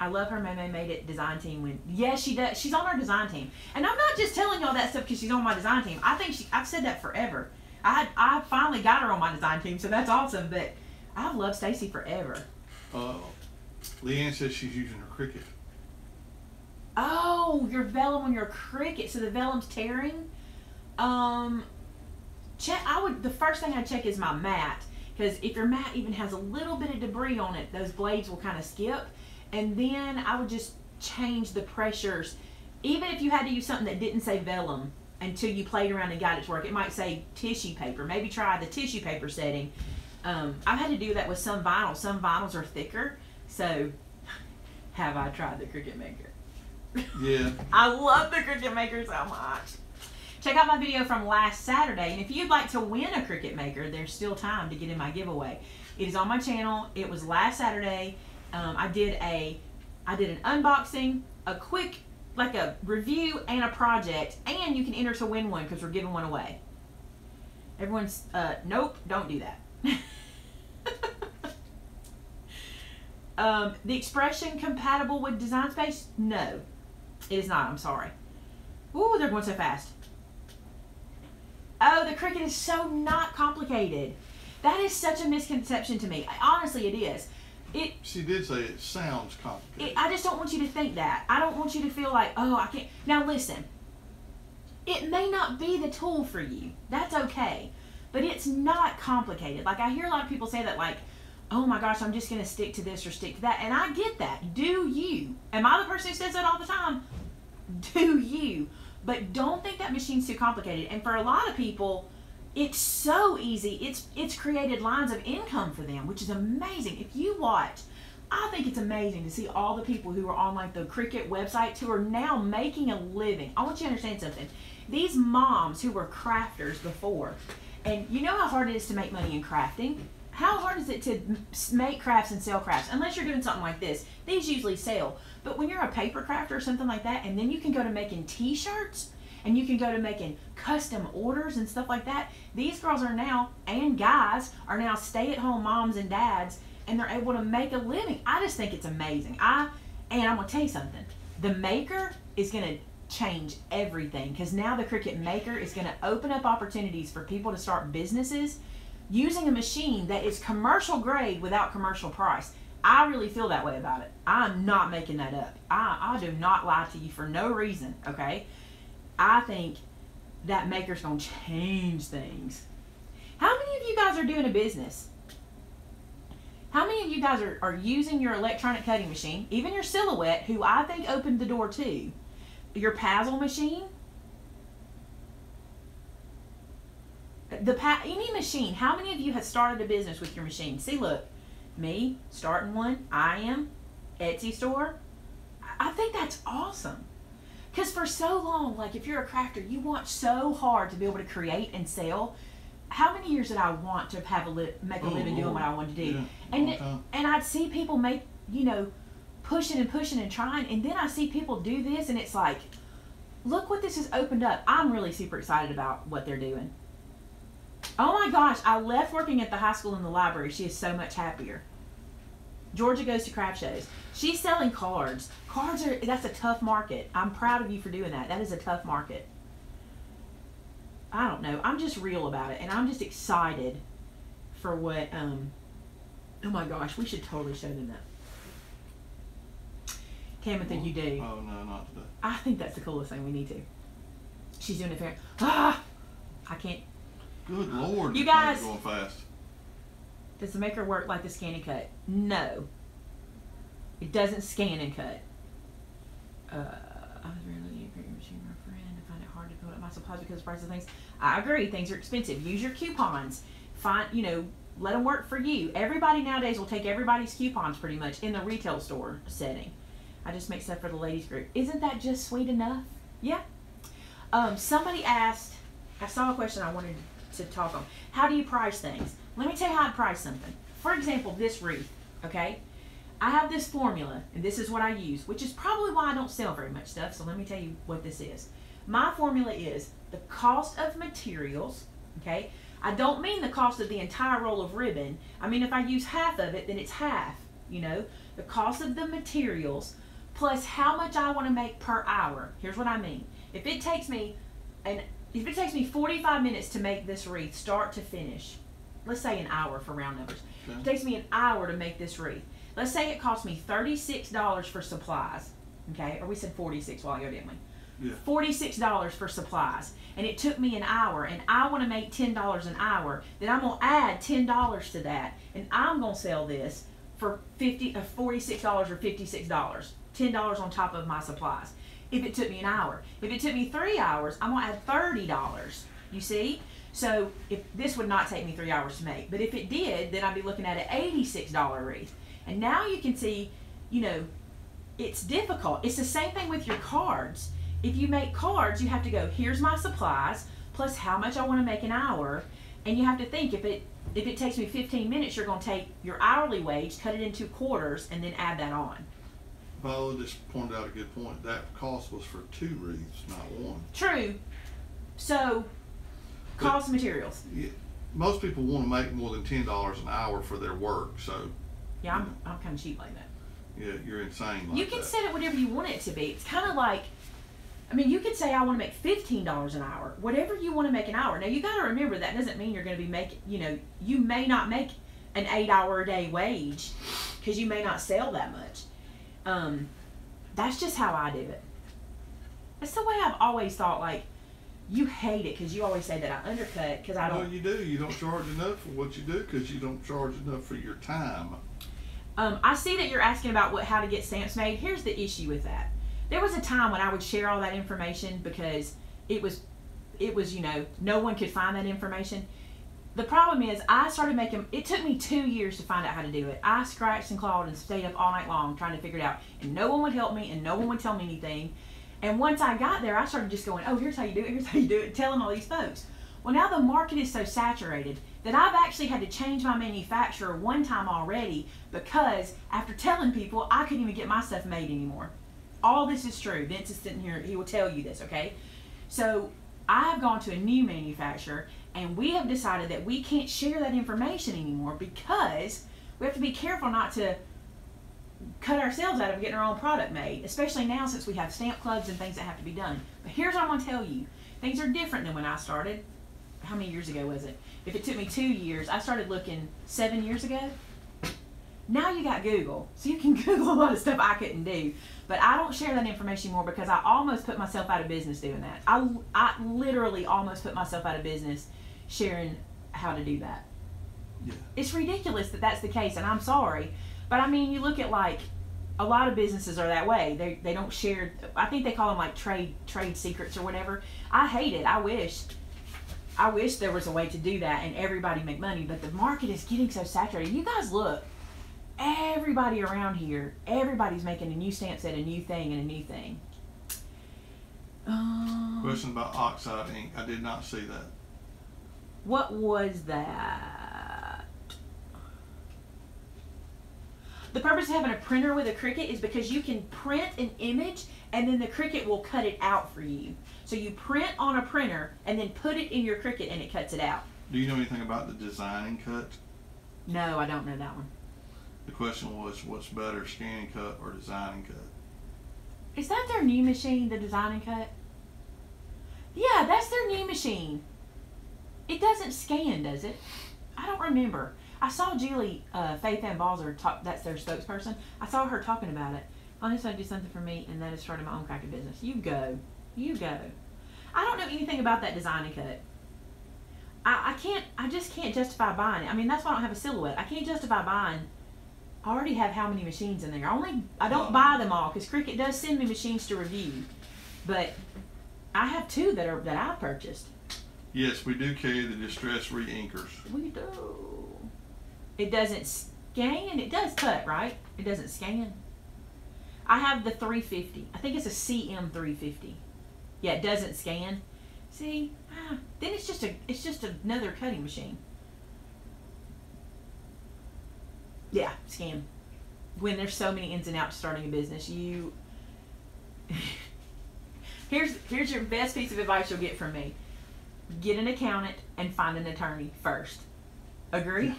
I love her Maymay Made It design team. Yes, she does. She's on our design team. And I'm not just telling y'all that stuff because she's on my design team. I think I've said that forever. I finally got her on my design team, so that's awesome. But I've loved Stacey forever. Leanne says she's using her Cricut. Oh, your vellum on your Cricut, so the vellum's tearing. The first thing I check is my mat, because if your mat even has a little bit of debris on it, those blades will kind of skip. And then I would just change the pressures. Even if you had to use something that didn't say vellum until you played around and got it to work, it might say tissue paper. Maybe try the tissue paper setting. I've had to do that with some vinyls. Some vinyls are thicker. So, have I tried the Cricut Maker? Yeah. I love the Cricut Maker so much. Check out my video from last Saturday, and if you'd like to win a Cricut maker, there's still time to get in my giveaway. It is on my channel. It was last Saturday. I did an unboxing, a quick, like a review and a project, and you can enter to win one because we're giving one away. Everyone's, nope, don't do that. The expression compatible with Design Space? No, it is not. I'm sorry. Ooh, they're going so fast. Oh, the Cricut is so not complicated. That is such a misconception to me. Honestly, it is. She did say it sounds complicated. I just don't want you to think that. I don't want you to feel like, oh, I can't. Now listen, it may not be the tool for you. That's okay. But it's not complicated. Like, I hear a lot of people say that, like, oh my gosh, I'm just going to stick to this or stick to that. And I get that. Do you? Am I the person who says that all the time? Do you? But don't think that machine's too complicated. And for a lot of people, it's so easy. It's created lines of income for them, which is amazing. If you watch, I think it's amazing to see all the people who are on like the Cricut websites who are now making a living. I want you to understand something. These moms who were crafters before, and you know how hard it is to make money in crafting. How hard is it to make crafts and sell crafts? Unless you're doing something like this. These usually sell. But when you're a paper crafter or something like that, and then you can go to making t-shirts, and you can go to making custom orders and stuff like that. These girls are now, and guys, are now stay-at-home moms and dads, and they're able to make a living. I just think it's amazing. And I'm going to tell you something. The maker is going to change everything, because now the Cricut maker is going to open up opportunities for people to start businesses using a machine that is commercial grade without commercial price. I really feel that way about it. I'm not making that up. I do not lie to you for no reason, okay? I think that maker's going to change things. How many of you guys are doing a business? How many of you guys are using your electronic cutting machine, even your Silhouette, who I think opened the door too, your Pazzle machine? Any machine. How many of you have started a business with your machine? See, look, me starting one. I am Etsy store. I think that's awesome, because for so long, like if you're a crafter, you want so hard to be able to create and sell. How many years did I want to have make a living doing what I wanted to do? Yeah, and I'd see people make, you know, pushing and pushing and trying, and then I see people do this, and it's like, look what this has opened up. I'm really super excited about what they're doing. Oh my gosh, I left working at the high school in the library. She is so much happier. Georgia goes to craft shows. She's selling cards. That's a tough market. I'm proud of you for doing that. That is a tough market. I don't know. I'm just real about it, and I'm just excited for what, oh my gosh, we should totally show them that. Cametha, you do. Oh, no, not today. I think that's the coolest thing. We need to. She's doing it fair. Ah! I can't. Good Lord, you guys, going fast. Does the maker work like the scan and cut? No. It doesn't scan and cut. I was really looking at a Cricut machine for a friend. I find it hard to build up my supplies because of the price of things. I agree, things are expensive. Use your coupons. Let them work for you. Everybody nowadays will take everybody's coupons pretty much in the retail store setting. I just make stuff for the ladies group. Isn't that just sweet enough? Yeah. Somebody asked, I saw a question I wanted to talk on. How do you price things? Let me tell you how I price something. For example, this wreath, okay? I have this formula, and this is what I use, which is probably why I don't sell very much stuff, so let me tell you what this is. My formula is the cost of materials, okay? I don't mean the cost of the entire roll of ribbon. I mean, if I use half of it, then it's half, you know? The cost of the materials plus how much I want to make per hour. Here's what I mean. If it takes me 45 minutes to make this wreath, start to finish, let's say an hour for round numbers. Okay. It takes me an hour to make this wreath. Let's say it cost me $36 for supplies, okay? Or we said 46 while ago, didn't we? Yeah. $46 for supplies. And it took me an hour, and I want to make $10 an hour. Then I'm going to add $10 to that, and I'm going to sell this for $46 or $56. $10 on top of my supplies. If it took me an hour. If it took me 3 hours, I'm going to add $30. You see? So if this would not take me 3 hours to make. But if it did, then I'd be looking at an $86 wreath. And now you can see, you know, it's difficult. It's the same thing with your cards. If you make cards, you have to go, here's my supplies, plus how much I want to make an hour. And you have to think, if it takes me 15 minutes, you're going to take your hourly wage, cut it into quarters, and then add that on. Viola just pointed out a good point. That cost was for 2 wreaths, not 1. True. So, cost of materials. Yeah, most people want to make more than $10 an hour for their work, so. Yeah, I'm kind of cheap like that. Yeah, you're insane like that. You can set it whatever you want it to be. It's kind of like, I mean, you could say I want to make $15 an hour. Whatever you want to make an hour. Now, you got to remember that doesn't mean you're going to be making, you may not make an 8-hour-a-day wage because you may not sell that much. That's just how I do it. That's the way I've always thought. Like, you hate it because you always say that I undercut because I don't. No, you do. You don't charge enough for what you do because you don't charge enough for your time. I see that you're asking about how to get stamps made. Here's the issue with that. There was a time when I would share all that information because it was no one could find that information. The problem is I started making, it took me 2 years to find out how to do it. I scratched and clawed and stayed up all night long trying to figure it out. And no one would help me and no one would tell me anything. And once I got there, I started just going, oh, here's how you do it, here's how you do it, telling all these folks. Well, now the market is so saturated that I've actually had to change my manufacturer one time already because after telling people, I couldn't even get my stuff made anymore. All this is true. Vince is sitting here, he will tell you this, okay? So I have gone to a new manufacturer and we have decided that we can't share that information anymore because we have to be careful not to cut ourselves out of getting our own product made, especially now since we have stamp clubs and things that have to be done. But here's what I'm going to tell you. Things are different than when I started. How many years ago was it? If it took me 2 years, I started looking 7 years ago. Now you got Google, so you can Google a lot of stuff I couldn't do. But I don't share that information more because I almost put myself out of business doing that. I literally almost put myself out of business sharing how to do that. Yeah. It's ridiculous that that's the case, and I'm sorry. But I mean, you look at like a lot of businesses are that way. They don't share. I think they call them like trade secrets or whatever. I hate it. I wish there was a way to do that and everybody make money. But the market is getting so saturated. You guys look. Everybody around here, everybody's making a new stamp set, a new thing, and a new thing. Question about oxide ink. I did not see that. What was that? The purpose of having a printer with a Cricut is because you can print an image and then the Cricut will cut it out for you. So you print on a printer and then put it in your Cricut and it cuts it out. Do you know anything about the designing cut? No, I don't know that one. The question was, what's better, scan and cut or design and cut? Is that their new machine, the design and cut? Yeah, that's their new machine. It doesn't scan, does it? I don't remember. I saw Julie, Faith Ann Balzer, that's their spokesperson. I saw her talking about it. Honestly, I do something for me, and that is starting my own Cricut business. You go. You go. I don't know anything about that design and cut. I just can't justify buying it. I mean, that's why I don't have a silhouette. I can't justify buying. I already have how many machines in there. I don't buy them all because Cricut does send me machines to review, but I have 2 that I purchased. Yes, we do carry the distress re-inkers. We do. It doesn't scan. It does cut, right? It doesn't scan. I have the 350. I think it's a CM 350. Yeah, it doesn't scan. See, then it's just another cutting machine. Yeah, scan. When there's so many ins and outs to starting a business, here's your best piece of advice you'll get from me. Get an accountant and find an attorney first. Agree?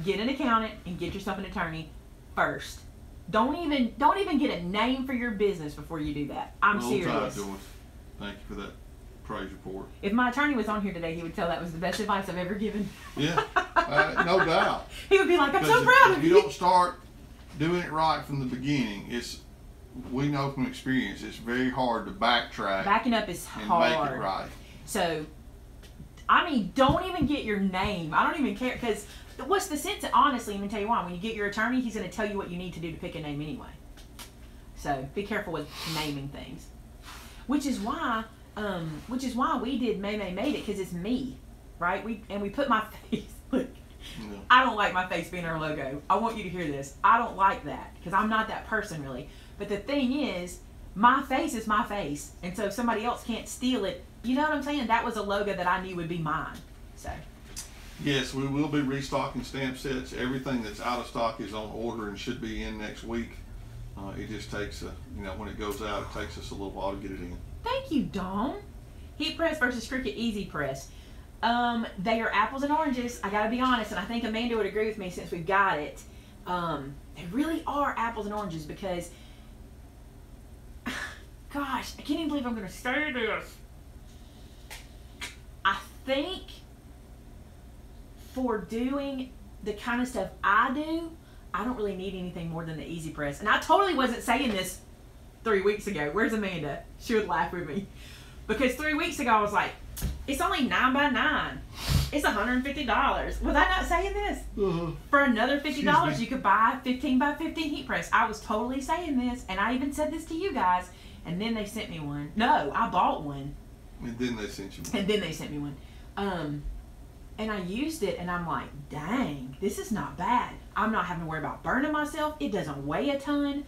Get an accountant and get yourself an attorney first. Don't even get a name for your business before you do that. I'm serious. George. Thank you for that praise report. If my attorney was on here today, he would tell that was the best advice I've ever given. Yeah, no doubt. He would be like, I'm so proud of you. If you don't start doing it right from the beginning, we know from experience, it's very hard to backtrack. Backing up is hard. And make it right. So, I mean, don't even get your name. I don't even care, because what's the sense? Honestly, I'm going to tell you why. When you get your attorney, he's going to tell you what you need to do to pick a name anyway. So, be careful with naming things. Which is why we did Maymay Made It, because it's me, right? We put my face. Look, yeah. I don't like my face being our logo. I want you to hear this. I don't like that because I'm not that person really. But the thing is, my face is my face. And so if somebody else can't steal it, you know what I'm saying? That was a logo that I knew would be mine. So. Yes, we will be restocking stamp sets. Everything that's out of stock is on order and should be in next week. It just takes, when it goes out, it takes us a little while to get it in. Thank you, Dawn. Heat press versus Cricut Easy Press. They are apples and oranges. I gotta be honest, and I think Amanda would agree with me since we've got it. They really are apples and oranges because, gosh, I can't even believe I'm gonna say this. I think for doing the kind of stuff I do, I don't really need anything more than the Easy Press. And I totally wasn't saying this 3 weeks ago. Where's Amanda? She would laugh with me. Because 3 weeks ago I was like, it's only 9 by 9. It's $150. Was I not saying this? For another $50 you could buy a 15 by 15 heat press. I was totally saying this, and I even said this to you guys, and then they sent me one. No, I bought one. And then they sent you one. And then they sent me one. And I used it, and I'm like, dang, this is not bad. I'm not having to worry about burning myself. It doesn't weigh a ton.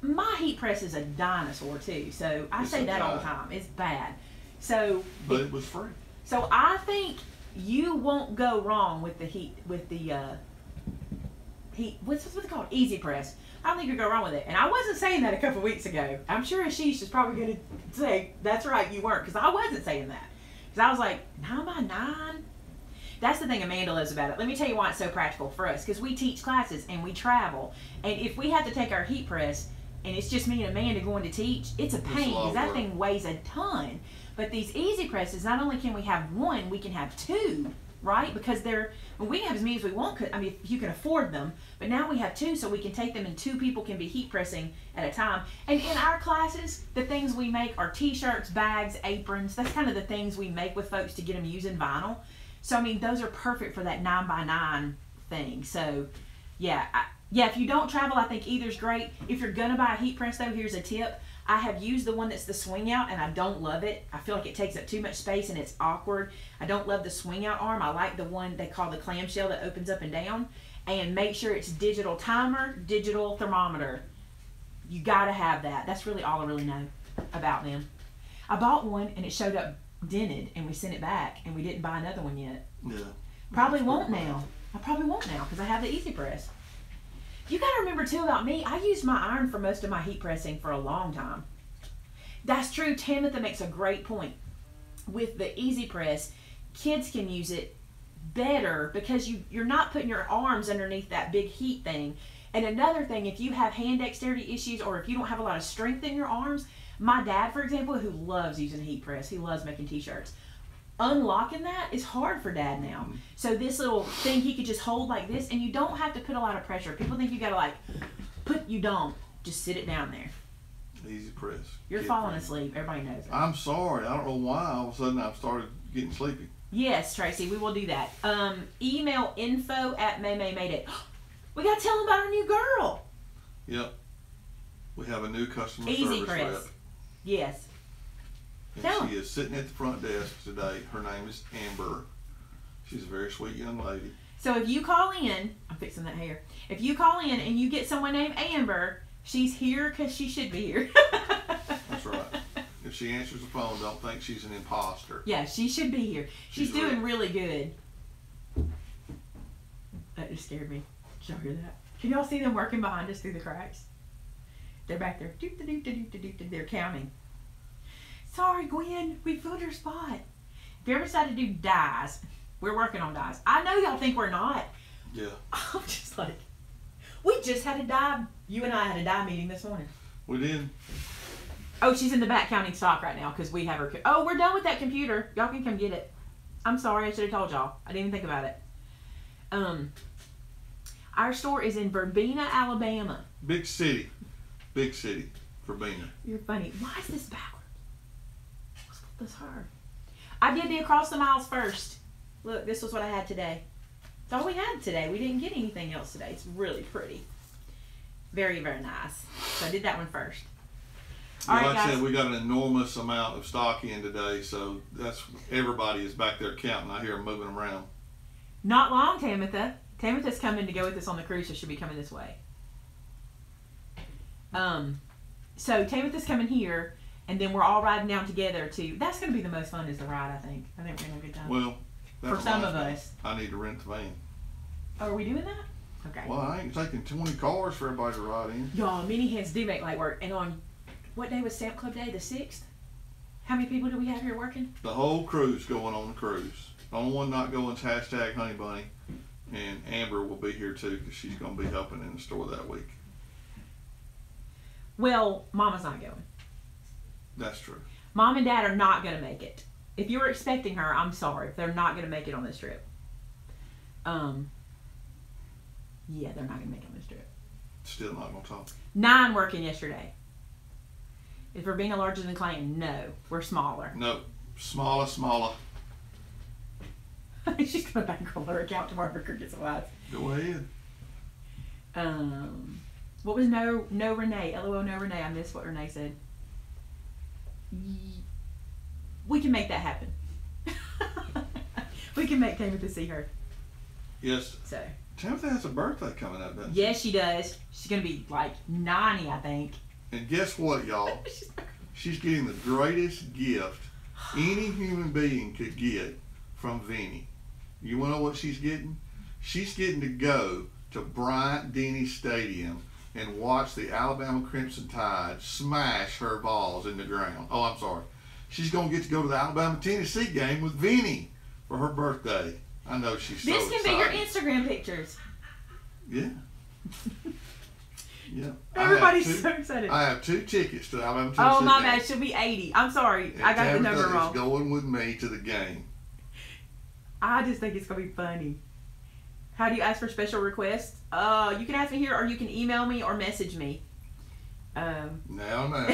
My heat press is a dinosaur too, so I say that all the time. It's bad. So, but it was free. So I think you won't go wrong with the heat, what's it called? Easy press. I don't think you'll go wrong with it. And I wasn't saying that a couple weeks ago. I'm sure Ashish is probably going to say, that's right, you weren't, because I wasn't saying that. Because I was like, 9 by 9? That's the thing Amanda loves about it. Let me tell you why it's so practical for us. Because we teach classes and we travel. And if we have to take our heat press and it's just me and Amanda going to teach, it's a pain because that thing weighs a ton. But these easy presses, not only can we have one, we can have two, right? Because we can have as many as we want. I mean, if you can afford them. But now we have two, so we can take them and two people can be heat pressing at a time. And in our classes, the things we make are t-shirts, bags, aprons. That's kind of the things we make with folks to get them using vinyl. So, I mean, those are perfect for that 9 by 9 thing. So, yeah, if you don't travel, I think either's great. If you're going to buy a heat press, though, here's a tip. I have used the one that's the swing out, and I don't love it. I feel like it takes up too much space, and it's awkward. I don't love the swing out arm. I like the one they call the clamshell that opens up and down. And make sure it's digital timer, digital thermometer. You got to have that. That's really all I really know about them. I bought one, and it showed up dented, and we sent it back, and we didn't buy another one yet. Yeah. Probably won't now. I probably won't now because I have the Easy Press. You got to remember too about me, I used my iron for most of my heat pressing for a long time. That's true. Tamitha makes a great point. With the Easy Press, kids can use it better because you're not putting your arms underneath that big heat thing. And another thing, if you have hand dexterity issues or if you don't have a lot of strength in your arms, my dad, for example, who loves using a heat press, he loves making t-shirts. Unlocking that is hard for Dad now. So this little thing he could just hold like this, and you don't have to put a lot of pressure. People think you gotta you don't. Just sit it down there. Easy press. You're falling asleep. Everybody knows it. I'm sorry. I don't know why all of a sudden I've started getting sleepy. Yes, Tracy, we will do that. Email info@Maymay Made It. We gotta tell them about our new girl. Yep. We have a new customer Easy service press. rep. Yes. And she is sitting at the front desk today. Her name is Amber. She's a very sweet young lady. So if you call in, I'm fixing that hair. If you call in and you get someone named Amber, she's here because she should be here. That's right. If she answers the phone, don't think she's an imposter. Yeah, she should be here. She's doing really good. That just scared me. Did y'all hear that? Can y'all see them working behind us through the cracks? They're back there. They're counting. Sorry, Gwen, we filled your spot. If you ever decide to do dyes, we're working on dyes. I know y'all think we're not. Yeah. I'm just like, we just had a dye, you and I had a dye meeting this morning. We did. Oh, she's in the back counting stock right now because we have her. Oh, we're done with that computer. Y'all can come get it. I'm sorry, I should have told y'all. I didn't even think about it. Our store is in Verbena, Alabama. Big city. Big city. Verbena. You're funny. Why is this backwards? That's her. I did the across the miles first. Look, this was what I had today. It's all we had today. We didn't get anything else today. It's really pretty. Very, very nice. So I did that one first. All right, like I guys. said, we got an enormous amount of stock in today, so that's everybody is back there counting. I hear them moving around. Not long, Tamitha. Tamitha's coming to go with us on the cruise, so she'll be coming this way. So Tamitha's coming here, and then we're all riding down together to. That's going to be the most fun is the ride. I think we're going to have a good time. Well, for some of us, I need to rent the van. Oh, are we doing that? Okay. Well, I ain't taking 20 cars for everybody to ride in. Y'all, mini heads do make light work. And on what day was Stamp Club Day? The 6th. How many people do we have here working? The whole crew's going on the cruise. The only one not going is #Honey Bunny, and Amber will be here too because she's going to be helping in the store that week. Well, Mama's not going. That's true. Mom and Dad are not going to make it. If you were expecting her, I'm sorry. They're not going to make it on this trip. Yeah, they're not going to make it on this trip. Still not going to talk. 9 working yesterday. Is Verbena larger than Clayton? No, we're smaller. No, smaller. She's going to bankroll her account tomorrow for Cricut supplies. Go ahead. What was no Renee? LOL no Renee. I missed what Renee said. We can make that happen. We can make Tamitha see her. Yes. So. Tamitha has a birthday coming up, doesn't she? Yes, she does. She's going to be like 90, I think. And guess what, y'all? She's getting the greatest gift any human being could get from Vinny. You want to know what she's getting? She's getting to go to Bryant-Denny Stadium and watch the Alabama Crimson Tide smash her balls in the ground. Oh, I'm sorry. She's going to get to go to the Alabama-Tennessee game with Vinny for her birthday. I know she's so excited. This can be your Instagram pictures. Yeah. Yeah. Everybody's so excited. I have 2 tickets to the Alabama Tennessee Oh my game. bad, she'll be 80. I'm sorry, And I got the Tamitha number wrong. is going with me to the game. I just think it's gonna be funny. How do you ask for special requests? You can ask me here, or you can email me or message me. Now.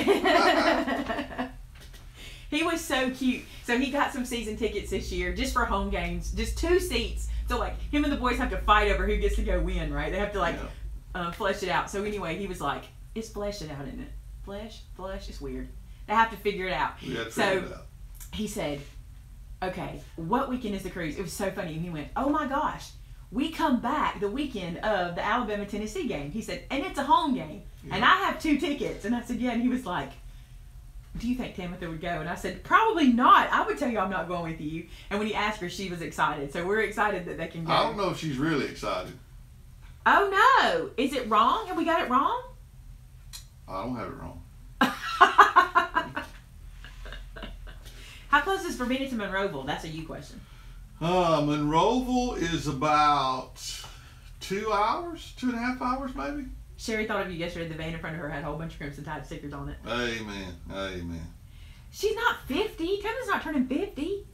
He was so cute. So he got some season tickets this year just for home games, just 2 seats. So like him and the boys have to fight over who gets to go win, right? They have to flesh it out. So anyway, he was like, "It's flesh it out, isn't it? Flesh. It's weird. They have to figure it out." We had to figure it out. He said, "Okay, what weekend is the cruise?" It was so funny. And he went, "Oh my gosh, we come back the weekend of the Alabama-Tennessee game." He said, "And it's a home game, and I have 2 tickets." And I said, "Yeah." And he was like, "Do you think Tamitha would go?" And I said, "Probably not. I would tell you I'm not going with you." And when he asked her, she was excited. So we're excited that they can go. I don't know if she's really excited. Oh no! Is it wrong? Have we got it wrong? I don't have it wrong. How close is Verbena to Monroeville? That's a you question. Monroeville is about 2 hours, 2.5 hours maybe. Sherry thought of you yesterday. The van in front of her had a whole bunch of Crimson Tide stickers on it. Amen. She's not 50. Tamitha's not turning 50.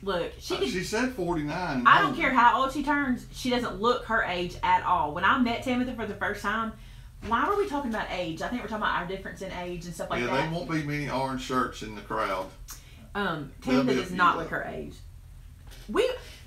Look, she said 49. I don't care how old she turns. She doesn't look her age at all. When I met Tamitha for the first time, why were we talking about age? I think we're talking about our difference in age and stuff like that. Yeah, there won't be many orange shirts in the crowd. Tamitha does not look her age.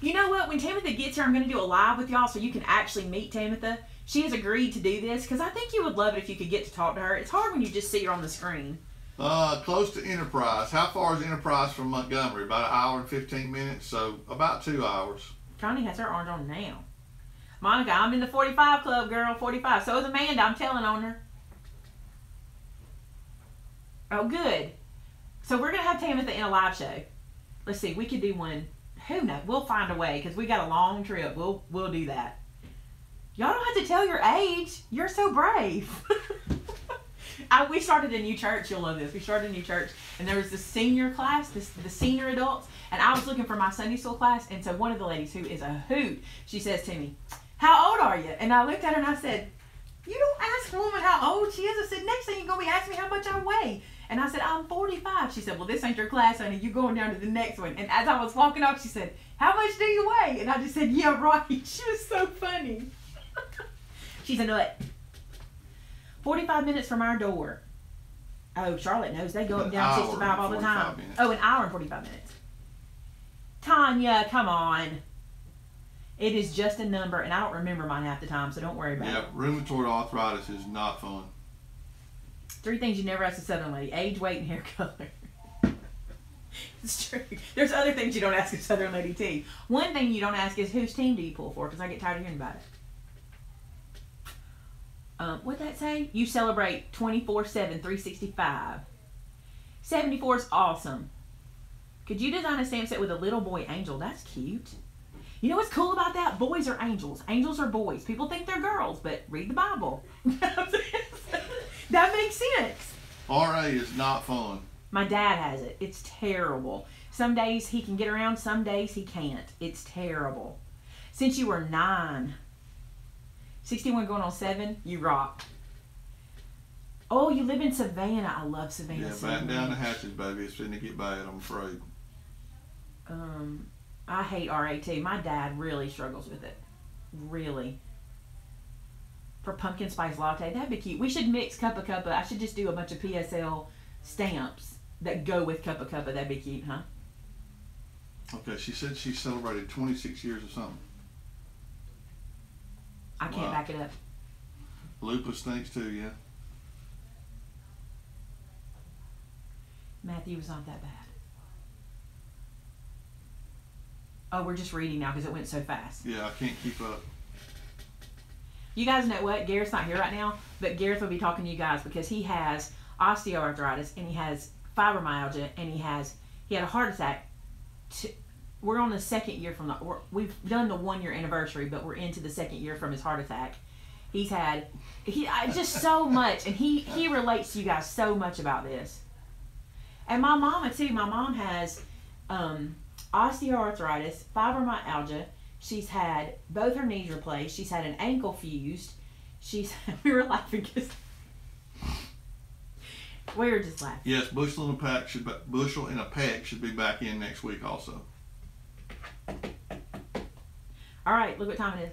You know what? When Tamitha gets here, I'm going to do a live with y'all so you can actually meet Tamitha. She has agreed to do this because I think you would love it if you could get to talk to her. It's hard when you just see her on the screen. Close to Enterprise. How far is Enterprise from Montgomery? About 1 hour and 15 minutes, so about 2 hours. Connie has her orange on now. Monica, I'm in the 45 club, girl. 45. So is Amanda. I'm telling on her. Oh, good. So we're going to have Tamitha in a live show. Let's see. We could do one. Who knows? We'll find a way because we got a long trip. We'll do that. Y'all don't have to tell your age. You're so brave. We started a new church. You'll love this. We started a new church, and there was the senior class, the senior adults, and I was looking for my Sunday school class, and so one of the ladies, who is a hoot, she says to me, "How old are you?" And I looked at her and I said, "You don't ask a woman how old she is." I said, "Next thing you're going to be asking me how much I weigh." And I said, "I'm 45. She said, "Well, this ain't your class, honey. You're going down to the next one." And as I was walking off, she said, "How much do you weigh?" And I just said, "Yeah, right." She was so funny. She's a nut. 45 minutes from our door. Oh, Charlotte knows they go up and down 65 all the time. Minutes. Oh, 1 hour and 45 minutes. Tanya, come on. It is just a number, and I don't remember mine half the time, so don't worry about it. Yeah, rheumatoid arthritis is not fun. 3 things you never ask a Southern lady: age, weight, and hair color. It's true. There's other things you don't ask a Southern lady, too. One thing you don't ask is whose team do you pull for, because I get tired of hearing about it. What'd that say? You celebrate 24/7, 365. 74 is awesome. Could you design a stamp set with a little boy angel? That's cute. You know what's cool about that? Boys are angels. Angels are boys. People think they're girls, but read the Bible. That makes sense. RA is not fun. My dad has it. It's terrible. Some days he can get around, some days he can't. It's terrible. Since you were 9, 61 going on 7, you rock. Oh, you live in Savannah. I love Savannah. Yeah, batten down the hatches, baby. It's finna get bad, I'm afraid. I hate RA too. My dad really struggles with it. Really. For pumpkin spice latte, that'd be cute. We should mix Cuppa Cuppa. I should just do a bunch of PSL stamps that go with Cuppa Cuppa. That'd be cute, huh? Okay, she said she celebrated 26 years or something. I can't back it up. Lupus thinks too, yeah. Matthew was not that bad. Oh, we're just reading now because it went so fast. Yeah, I can't keep up. You guys know what? Garrett's not here right now, but Gareth will be talking to you guys because he has osteoarthritis and he has fibromyalgia and he had a heart attack. We're on the 2nd year from we've done the 1-year anniversary, but we're into the 2nd year from his heart attack. He's had just so much, and he relates to you guys so much about this. And my mama too. My mom has osteoarthritis, fibromyalgia. She's had both her knees replaced. She's had an ankle fused. We were laughing because we were just laughing. Yes, Bushel and a Peck should be back in next week also. All right, look what time it is.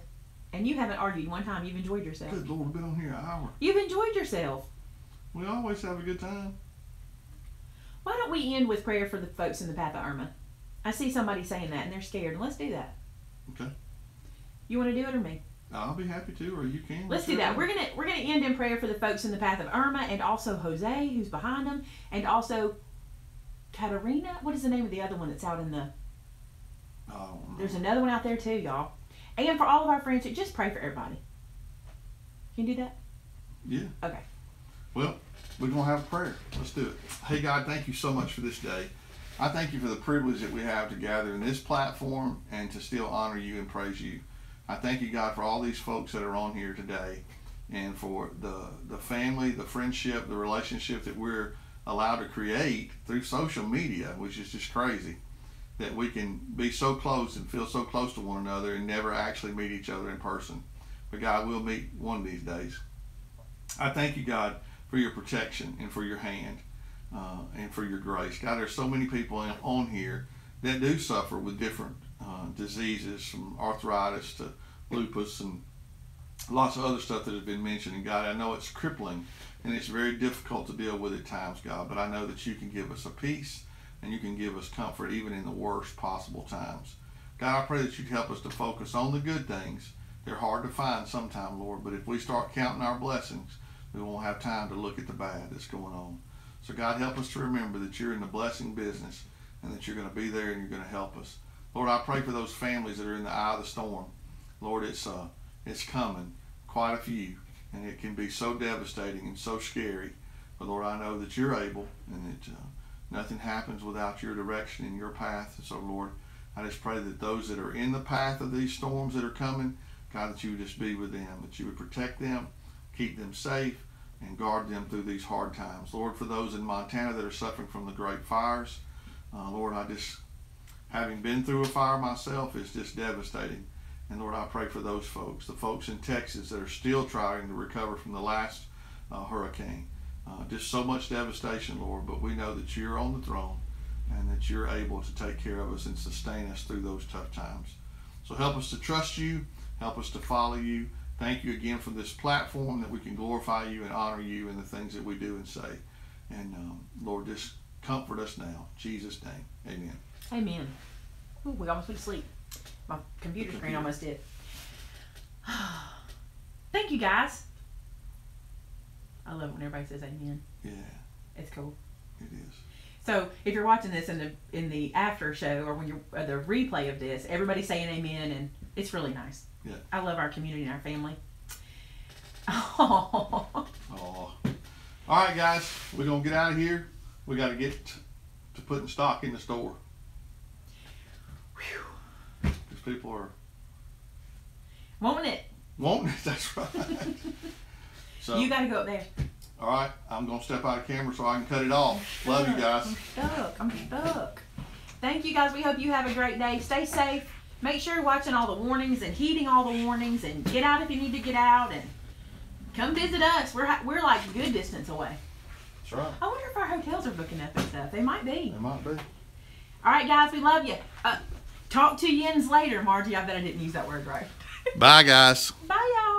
And you haven't argued one time. You've enjoyed yourself. Good Lord, we've been on here an hour. You've enjoyed yourself. We always have a good time. Why don't we end with prayer for the folks in the path of Irma? I see somebody saying that and they're scared. Let's do that. Okay. You want to do it or me? I'll be happy to, or you can. Let's do that. We're gonna end in prayer for the folks in the path of Irma, and also Jose, who's behind them, and also Katarina. What is the name of the other one that's out in the? Oh. There's another one out there too, y'all. And for all of our friends, just pray for everybody. Can you do that? Yeah. Okay. Well, we're gonna have a prayer. Let's do it. Hey God, thank you so much for this day. I thank you for the privilege that we have to gather in this platform and to still honor you and praise you. I thank you, God, for all these folks that are on here today and for the family, the friendship, the relationship that we're allowed to create through social media, which is just crazy, that we can be so close and feel so close to one another and never actually meet each other in person. But God, we'll meet one of these days. I thank you, God, for your protection and for your hand. And for your grace. God, there's so many people on here that do suffer with different diseases, from arthritis to lupus and lots of other stuff that has been mentioned. And God, I know it's crippling and it's very difficult to deal with at times, God, but I know that you can give us a peace and you can give us comfort even in the worst possible times. God, I pray that you'd help us to focus on the good things. They're hard to find sometimes, Lord, but if we start counting our blessings, we won't have time to look at the bad that's going on. So God, help us to remember that you're in the blessing business and that you're going to be there and you're going to help us. Lord, I pray for those families that are in the eye of the storm. Lord, it's coming, quite a few, and it can be so devastating and so scary. But Lord, I know that you're able and that nothing happens without your direction and your path. And so Lord, I just pray that those that are in the path of these storms that are coming, God, that you would just be with them, that you would protect them, keep them safe, and guard them through these hard times. Lord, for those in Montana that are suffering from the great fires, Lord, having been through a fire myself, is just devastating. And Lord, I pray for those folks, the folks in Texas that are still trying to recover from the last hurricane. Just so much devastation, Lord, but we know that you're on the throne and that you're able to take care of us and sustain us through those tough times. So help us to trust you, help us to follow you. Thank you again for this platform that we can glorify you and honor you in the things that we do and say. And Lord, just comfort us now. In Jesus' name, amen. Amen. Ooh, we almost went to sleep. My computer screen almost did. Thank you, guys. I love it when everybody says amen. Yeah. It's cool. It is. So if you're watching this in the after show or when you're the replay of this, everybody's saying amen, and it's really nice. Yeah. I love our community and our family. Oh. Oh. All right, guys, we're gonna get out of here. We got to get to putting stock in the store. Because people are wanting it. wanting it. That's right. So You got to go up there. all right, I'm gonna step out of camera so I can cut it off. Love you guys. I'm stuck. Thank you guys. We hope you have a great day. Stay safe. Make sure you're watching all the warnings and heeding all the warnings, and get out if you need to get out, and come visit us. We're like a good distance away. That's right. I wonder if our hotels are booking up and stuff. They might be. It might be. All right, guys. We love you. Talk to you later, Margie. I bet I didn't use that word right. Bye, guys. Bye, y'all.